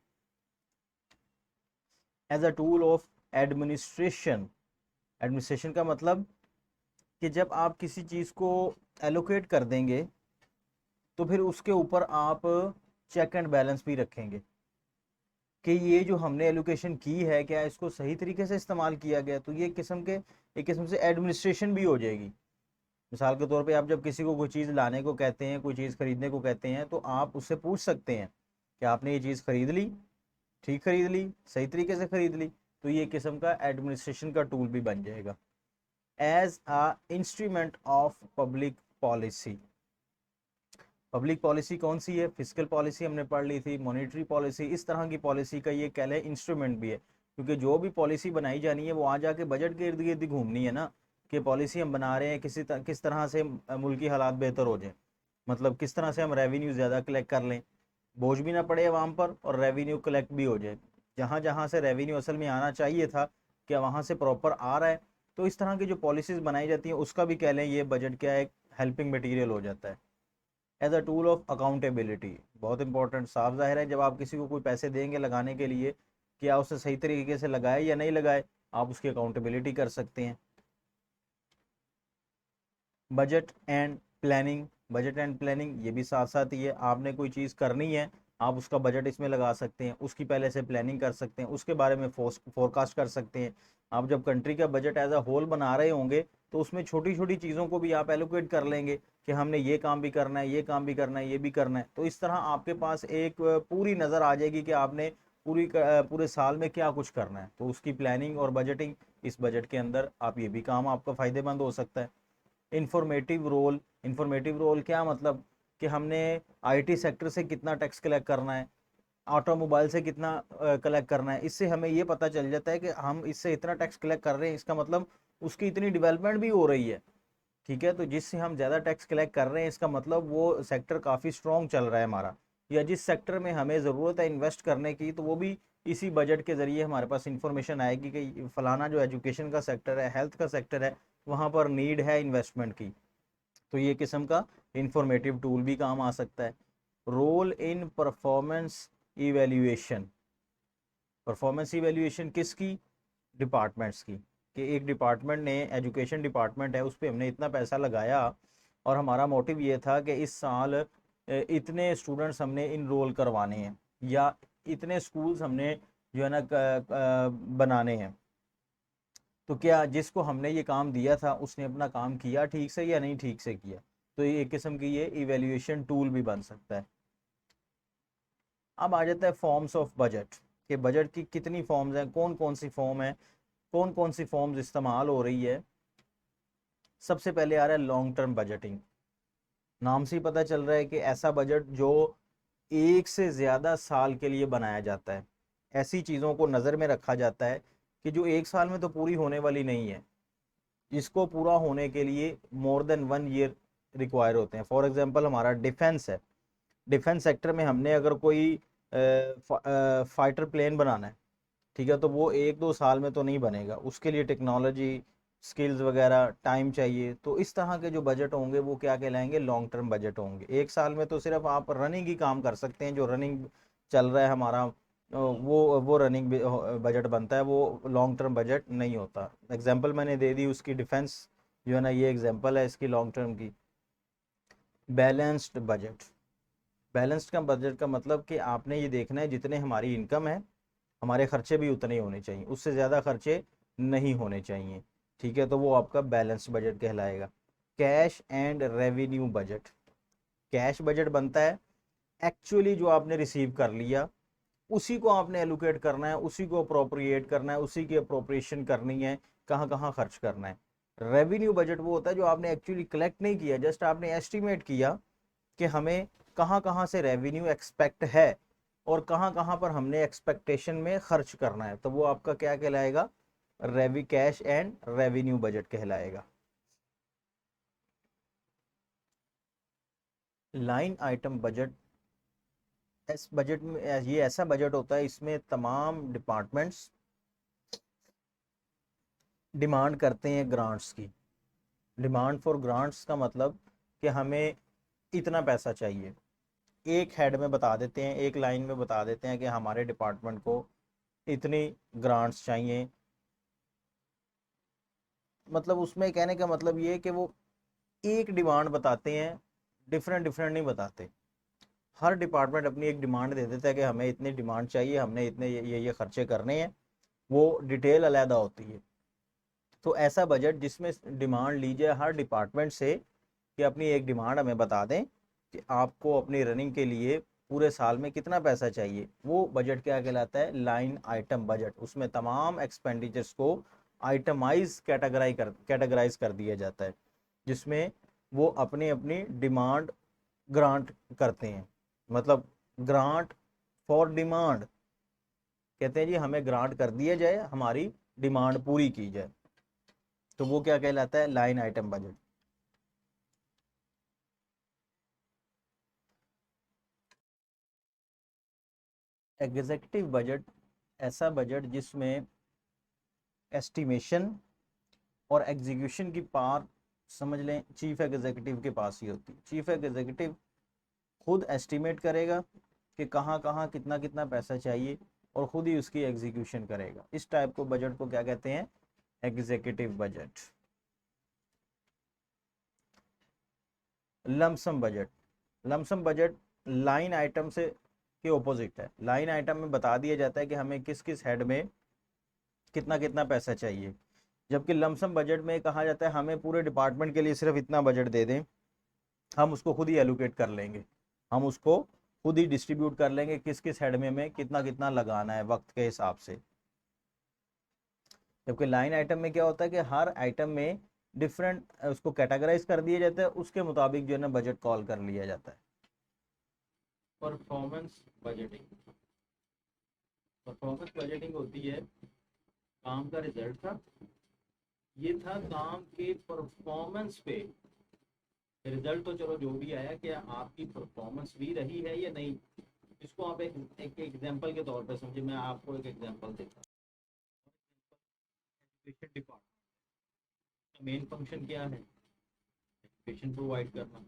As a tool of administration. Administration का मतलब कि जब आप किसी चीज़ को एलोकेट कर देंगे तो फिर उसके ऊपर आप चेक एंड बैलेंस भी रखेंगे कि ये जो हमने एलोकेशन की है क्या इसको सही तरीके से इस्तेमाल किया गया। तो ये एक किस्म से एडमिनिस्ट्रेशन भी हो जाएगी। मिसाल के तौर पे आप जब किसी को कोई चीज़ लाने को कहते हैं, कोई चीज़ खरीदने को कहते हैं, तो आप उससे पूछ सकते हैं कि आपने ये चीज़ खरीद ली, ठीक खरीद ली, सही तरीके से खरीद ली। तो ये किस्म का एडमिनिस्ट्रेशन का टूल भी बन जाएगा। As a instrument of public policy. Public policy कौन सी है, फिजिकल पॉलिसी हमने पढ़ ली थी, मॉनेटरी पॉलिसी, इस तरह की पॉलिसी का ये कह लें इंस्ट्रूमेंट भी है। क्योंकि जो भी पॉलिसी बनाई जानी है वो आ जाके बजट के इर्द गिर्द घूमनी है ना, कि पॉलिसी हम बना रहे हैं किस तरह से मुल्की हालात बेहतर हो जाए, मतलब किस तरह से हम रेवेन्यू ज़्यादा कलेक्ट कर लें, बोझ भी ना पड़े आवाम पर और रेवेन्यू कलेक्ट भी हो जाए। जहाँ जहाँ से रेवेन्यू असल में आना चाहिए था क्या वहाँ से प्रॉपर आ रहा है। तो इस तरह की जो पॉलिसीज़ बनाई जाती हैं उसका भी कह लें ये बजट का एक हेल्पिंग मटीरियल हो जाता है। As a tool of accountability, बहुत इंपॉर्टेंट। साफ जाहिर है जब आप किसी को कोई पैसे देंगे लगाने के लिए, क्या उससे सही तरीके से लगाए या नहीं लगाए, आप उसकी अकाउंटेबिलिटी कर सकते हैं। Budget and planning. Budget and planning ये भी साथ साथ ही है, आपने कोई चीज़ करनी है आप उसका बजट इसमें लगा सकते हैं, उसकी पहले से प्लानिंग कर सकते हैं, उसके बारे में फोरकास्ट कर सकते हैं। आप जब कंट्री का बजट एज अ होल बना रहे होंगे तो उसमें छोटी छोटी चीज़ों को भी आप एलोकेट कर लेंगे कि हमने ये काम भी करना है, ये काम भी करना है, ये भी करना है। तो इस तरह आपके पास एक पूरी नज़र आ जाएगी कि आपने पूरे साल में क्या कुछ करना है। तो उसकी प्लानिंग और बजटिंग इस बजट के अंदर आप ये भी काम आपका फ़ायदेमंद हो सकता है। Informative role. इंफॉर्मेटिव रोल क्या मतलब कि हमने आईटी सेक्टर से कितना टैक्स कलेक्ट करना है, ऑटोमोबाइल से कितना कलेक्ट करना है। इससे हमें ये पता चल जाता है कि हम इससे इतना टैक्स कलेक्ट कर रहे हैं, इसका मतलब उसकी इतनी डेवलपमेंट भी हो रही है। ठीक है, तो जिससे हम ज़्यादा टैक्स कलेक्ट कर रहे हैं इसका मतलब वो सेक्टर काफ़ी स्ट्रॉन्ग चल रहा है हमारा, या जिस सेक्टर में हमें ज़रूरत है इन्वेस्ट करने की तो वो भी इसी बजट के ज़रिए हमारे पास इंफॉर्मेशन आएगी कि फ़लाना जो एजुकेशन का सेक्टर है, हेल्थ का सेक्टर है, वहाँ पर नीड है इन्वेस्टमेंट की। तो ये किस्म का इंफॉर्मेटिव टूल भी काम आ सकता है। Role in performance evaluation. Performance evaluation किसकी, डिपार्टमेंट्स की, कि एक डिपार्टमेंट ने, एजुकेशन डिपार्टमेंट है, उस पर हमने इतना पैसा लगाया और हमारा मोटिव ये था कि इस साल इतने स्टूडेंट्स हमने इनरोल करवाने हैं या इतने स्कूल्स हमने जो है ना बनाने हैं। तो क्या जिसको हमने ये काम दिया था उसने अपना काम किया ठीक से या नहीं ठीक से किया, तो ये एक किस्म की ये इवेल्युएशन टूल भी बन सकता है। अब आ जाता है फॉर्म्स ऑफ बजट, कि बजट की कितनी फॉर्म्स हैं, कौन कौन सी फॉर्म है, कौन कौन सी फॉर्म्स इस्तेमाल हो रही है। सबसे पहले आ रहा है लॉन्ग टर्म बजटिंग। नाम से ही पता चल रहा है कि ऐसा बजट जो एक से ज़्यादा साल के लिए बनाया जाता है। ऐसी चीज़ों को नज़र में रखा जाता है कि जो एक साल में तो पूरी होने वाली नहीं है, इसको पूरा होने के लिए मोर देन 1 ईयर रिक्वायर होते हैं। फॉर एग्जांपल हमारा डिफेंस है, डिफेंस सेक्टर में हमने अगर कोई फाइटर प्लेन बनाना है, ठीक है, तो वो 1-2 साल में तो नहीं बनेगा, उसके लिए टेक्नोलॉजी स्किल्स वगैरह टाइम चाहिए। तो इस तरह के जो बजट होंगे वो क्या कहलाएंगे, लॉन्ग टर्म बजट होंगे। एक साल में तो सिर्फ आप रनिंग ही काम कर सकते हैं, जो रनिंग चल रहा है हमारा वो रनिंग बजट बनता है, वो लॉन्ग टर्म बजट नहीं होता। एग्जांपल मैंने दे दी उसकी, डिफेंस जो है ना, ये एग्जांपल है इसकी लॉन्ग टर्म की। बैलेंस्ड बजट, बैलेंस्ड का बजट का मतलब कि आपने ये देखना है जितने हमारी इनकम है हमारे खर्चे भी उतने ही होने चाहिए, उससे ज़्यादा खर्चे नहीं होने चाहिए, ठीक है, तो वो आपका बैलेंस बजट कहलाएगा। Cash and revenue budget, cash budget बनता है एक्चुअली जो आपने रिसीव कर लिया उसी को आपने एलोकेट करना है, उसी को अप्रोप्रिएट करना है, उसी की अप्रोप्रिएशन करनी है, कहाँ कहाँ खर्च करना है। रेवेन्यू बजट वो होता है जो आपने एक्चुअली कलेक्ट नहीं किया, जस्ट आपने एस्टिमेट किया कि हमें कहाँ कहाँ से रेवेन्यू एक्सपेक्ट है और कहाँ कहाँ पर हमने एक्सपेक्टेशन में खर्च करना है, तो वो आपका क्या कहलाएगा, कैश एंड रेवेन्यू बजट कहलाएगा। लाइन आइटम बजट, इस बजट में ये ऐसा बजट होता है इसमें तमाम डिपार्टमेंट्स डिमांड करते हैं ग्रांट्स की। डिमांड फॉर ग्रांट्स का मतलब कि हमें इतना पैसा चाहिए, एक हेड में बता देते हैं, एक लाइन में बता देते हैं कि हमारे डिपार्टमेंट को इतनी ग्रांट्स चाहिए। मतलब उसमें कहने का मतलब ये है कि वो एक डिमांड बताते हैं, डिफरेंट डिफरेंट नहीं बताते। हर डिपार्टमेंट अपनी एक डिमांड दे देता है कि हमें इतनी डिमांड चाहिए, हमने इतने ये खर्चे करने हैं, वो डिटेल अलहदा होती है। तो ऐसा बजट जिसमें डिमांड ली जाए हर डिपार्टमेंट से कि अपनी एक डिमांड हमें बता दें कि आपको अपनी रनिंग के लिए पूरे साल में कितना पैसा चाहिए, वो बजट क्या कहलाता है, लाइन आइटम बजट। उसमें तमाम एक्सपेंडिचर्स को आइटमाइज कैटेगराइज कर दिया जाता है, जिसमें वो अपनी अपनी डिमांड ग्रांट करते हैं। मतलब ग्रांट फॉर डिमांड, कहते हैं जी हमें ग्रांट कर दिया जाए, हमारी डिमांड पूरी की जाए, तो वो क्या कहलाता है, line item budget. Executive budget, ऐसा बजट जिसमें एस्टिमेशन और एग्जीक्यूशन की पावर समझ लें चीफ एग्जीक्यूटिव के पास ही होती है। चीफ एग्जीक्यूटिव खुद एस्टिमेट करेगा कि कहाँ कहाँ कितना कितना पैसा चाहिए और खुद ही उसकी एग्जीक्यूशन करेगा। इस टाइप को बजट को क्या कहते हैं, executive budget. Lump sum budget, lump sum budget line item से के ऑपोजिट है। लाइन आइटम में बता दिया जाता है कि हमें किस किस हेड में कितना कितना पैसा चाहिए, जबकि लमसम बजट में कहा जाता है हमें पूरे डिपार्टमेंट के लिए सिर्फ इतना बजट दे दें, हम उसको खुद ही एलोकेट कर लेंगे, हम उसको खुद ही डिस्ट्रीब्यूट कर लेंगे किस किस हेड में हमें कितना कितना लगाना है वक्त के हिसाब से। जबकि लाइन आइटम में क्या होता है कि हर आइटम में डिफरेंट उसको कैटेगराइज कर दिया जाता है, उसके मुताबिक जो है ना बजट कॉल कर लिया जाता है। परफॉर्मेंस बजटिंग, परफॉर्मेंस बजटिंग होती है काम का रिजल्ट था, ये था काम के परफॉर्मेंस पे, रिजल्ट तो चलो जो भी आया, क्या आपकी परफॉर्मेंस भी रही है या नहीं। इसको आप एक एग्जांपल के तौर पे समझे, मैं आपको एक एग्जांपल देता हूँ। एजुकेशन डिपार्टमेंट का मेन फंक्शन क्या है, एजुकेशन प्रोवाइड करना।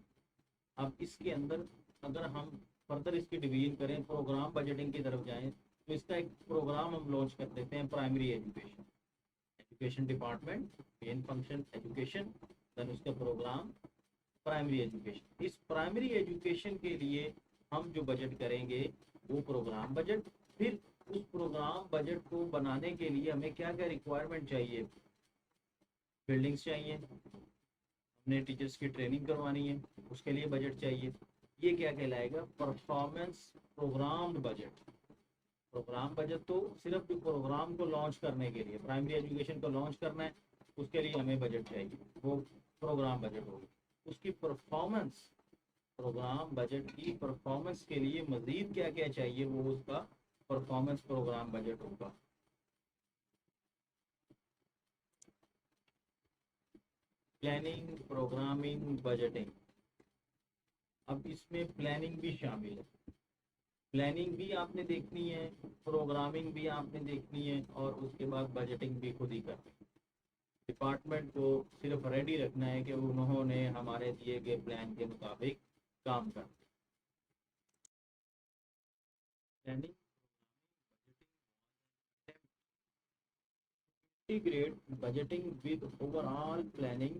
अब इसके अंदर अगर हम फर्दर इसकी डिवीजन करें, प्रोग्राम बजटिंग की तरफ जाएं, तो इसका एक प्रोग्राम हम लॉन्च कर देते हैं, primary education. Education department main function education, then उसका प्रोग्राम प्राइमरी एजुकेशन। इस प्राइमरी एजुकेशन के लिए हम जो बजट करेंगे वो प्रोग्राम बजट। फिर उस प्रोग्राम बजट को बनाने के लिए हमें क्या क्या रिक्वायरमेंट चाहिए, बिल्डिंग्स चाहिए, हमने टीचर्स की ट्रेनिंग करवानी है, उसके लिए बजट चाहिए। ये क्या कहलाएगा, performance programme budget. Programme budget तो सिर्फ प्रोग्राम को लॉन्च करने के लिए, प्राइमरी एजुकेशन को लॉन्च करना है, उसके लिए हमें बजट चाहिए, वो प्रोग्राम बजट होगी। उसकी परफॉर्मेंस, प्रोग्राम बजट की परफॉर्मेंस के लिए मजीद क्या क्या चाहिए, वो उसका परफॉर्मेंस प्रोग्राम बजट होगा। Planning, programming, budgeting. अब इसमें प्लानिंग भी शामिल है। प्लानिंग भी आपने देखनी है, प्रोग्रामिंग भी आपने देखनी है, और उसके बाद बजटिंग भी खुद ही करनी है। डिपार्टमेंट को सिर्फ रेडी रखना है कि उन्होंने हमारे दिए गए प्लान के मुताबिक काम कर। Planning, integrate budgeting with overall planning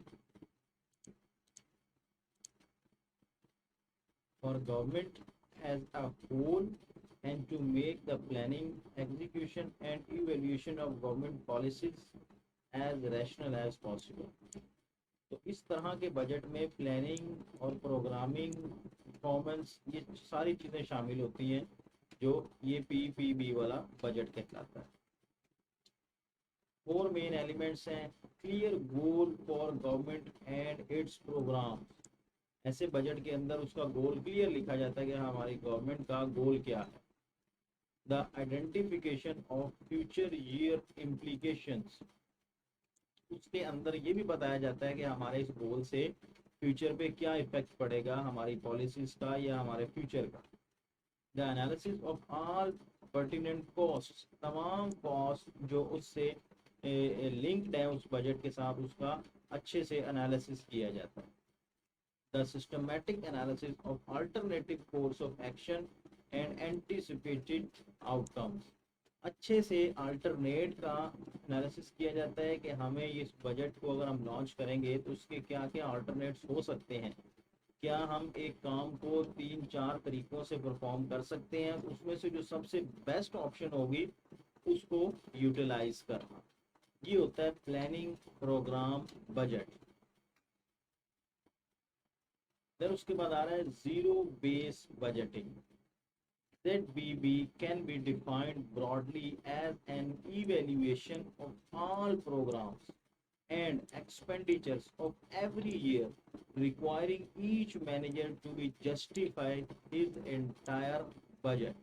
for government as a whole, and to make the planning, execution and evaluation of government policies as rational as possible। तो इस तरह के बजट में प्लानिंग और प्रोग्रामिंग, परफॉर्मेंस, ये सारी चीज़ें शामिल होती हैं जो ये PPB वाला बजट कहलाता है। 4 मेन एलिमेंट्स हैं। Clear goal for government and its programme. ऐसे बजट के अंदर उसका गोल क्लियर लिखा जाता है कि हमारी गवर्नमेंट का गोल क्या है। The identification of future year implications. उसके अंदर ये भी बताया जाता है कि हमारे इस गोल से फ्यूचर पे क्या इफेक्ट पड़ेगा, हमारी पॉलिसीज का या हमारे फ्यूचर का। The analysis of all pertinent cost. तमाम कॉस्ट जो उससे लिंक्ड है उस बजट के साथ, उसका अच्छे से एनालिसिस किया जाता है। The systematic analysis of alternative course of action and anticipated outcomes. अच्छे से अल्टरनेट का एनालिसिस किया जाता है कि हमें इस बजट को अगर हम लॉन्च करेंगे तो उसके क्या क्या अल्टरनेट्स हो सकते हैं, क्या हम एक काम को 3-4 तरीकों से परफॉर्म कर सकते हैं, उसमें से जो सबसे बेस्ट ऑप्शन होगी उसको यूटिलाइज करना। ये होता है प्लानिंग, प्रोग्राम, बजट। फिर उसके बाद आ रहा है zero base budgeting. ZBB can be defined broadly as an evaluation of all programs and expenditures of every year, requiring each manager to be justify his entire budget।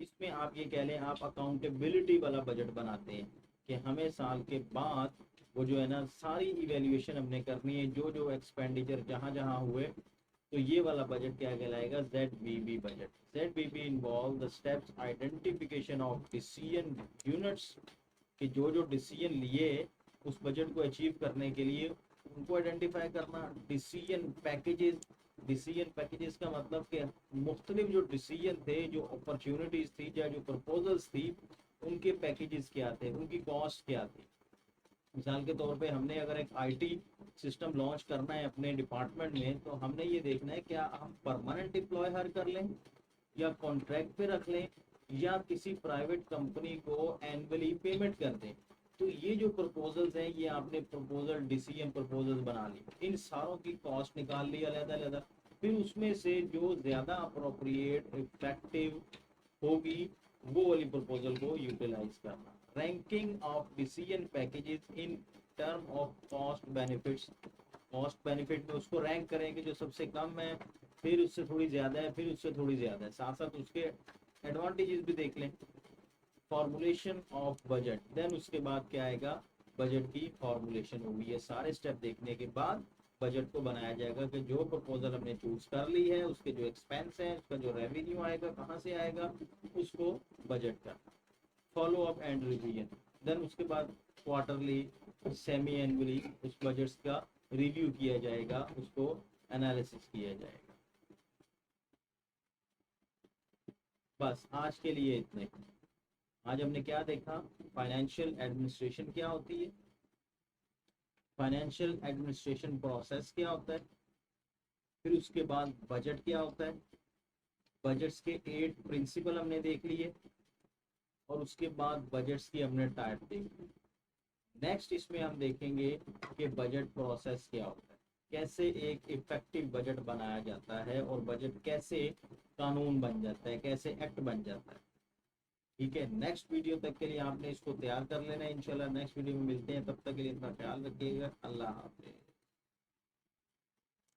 इसमें आप ये कह लें, आप अकाउंटेबिलिटी वाला बजट बनाते हैं कि हमें साल के बाद वो जो है ना सारी इवेल्युएशन हमने करनी है, जो जो एक्सपेंडिचर जहाँ जहाँ हुए, तो ये वाला बजट क्या कहलाएगा, ZBB budget. ZBB involve the steps identification of decision units, कि जो जो डिसीजन लिए उस बजट को अचीव करने के लिए उनको आइडेंटिफाई करना। Decision packages. डिसीजन पैकेजेस का मतलब कि मुख्तलिफ जो डिसीजन थे, जो अपॉर्चुनिटीज़ थी या जो प्रपोजल्स थी, उनके पैकेजेस क्या थे, उनकी कॉस्ट क्या थी। मिसाल के तौर पे हमने अगर एक IT सिस्टम लॉन्च करना है अपने डिपार्टमेंट में, तो हमने ये देखना है क्या हम परमानेंट एम्प्लॉय हायर कर लें या कॉन्ट्रैक्ट पे रख लें या किसी प्राइवेट कंपनी को एनुअली पेमेंट कर दें। तो ये जो प्रपोजल्स हैं, ये आपने प्रपोजल डिसीजन प्रपोजल्स बना ली, इन सारों की कॉस्ट निकाल ली अलग-अलग। फिर उसमें से जो ज़्यादा अप्रोप्रिएट इफेक्टिव होगी वो वाली प्रपोजल को यूटिलाइज करना। Ranking of decision packages in term of cost benefits. Cost benefit में उसको रैंक करेंगे, जो सबसे कम है, फिर उससे थोड़ी ज़्यादा है, फिर उससे थोड़ी ज़्यादा है, साथ साथ उसके एडवांटेजेस भी देख लें। फॉर्मुलेशन ऑफ बजट, देन उसके बाद क्या आएगा, बजट की फॉर्मुलेशन होगी। ये सारे स्टेप देखने के बाद बजट को बनाया जाएगा कि जो प्रपोजल हमने चूज कर ली है उसके जो एक्सपेंस है, उसका जो रेवेन्यू आएगा, कहाँ से आएगा, उसको बजट करना। Follow up and revision, then उसके बाद क्वार्टरली, सेमी एनुअली उस बजट्स का रिव्यू किया जाएगा, उसको एनालिसिस किया जाएगा। बस आज के लिए इतने। आज हमने क्या देखा, फाइनेंशियल एडमिनिस्ट्रेशन क्या होती है, फाइनेंशियल एडमिनिस्ट्रेशन प्रोसेस क्या होता है, फिर उसके बाद बजट क्या होता है, बजट्स के 8 प्रिंसिपल हमने देख लिए, और उसके बाद बजट्स की हमने टाइप देखी। नेक्स्ट इसमें हम देखेंगे कि बजट प्रोसेस क्या होता है, कैसे एक इफेक्टिव बजट बनाया जाता है और बजट कैसे कानून बन जाता है, कैसे एक्ट बन जाता है। ठीक है, नेक्स्ट वीडियो तक के लिए आपने इसको तैयार कर लेना है। इंशाल्लाह नेक्स्ट वीडियो में मिलते हैं, तब तक के लिए अपना ख्याल रखिएगा। अल्लाह हाफिज़।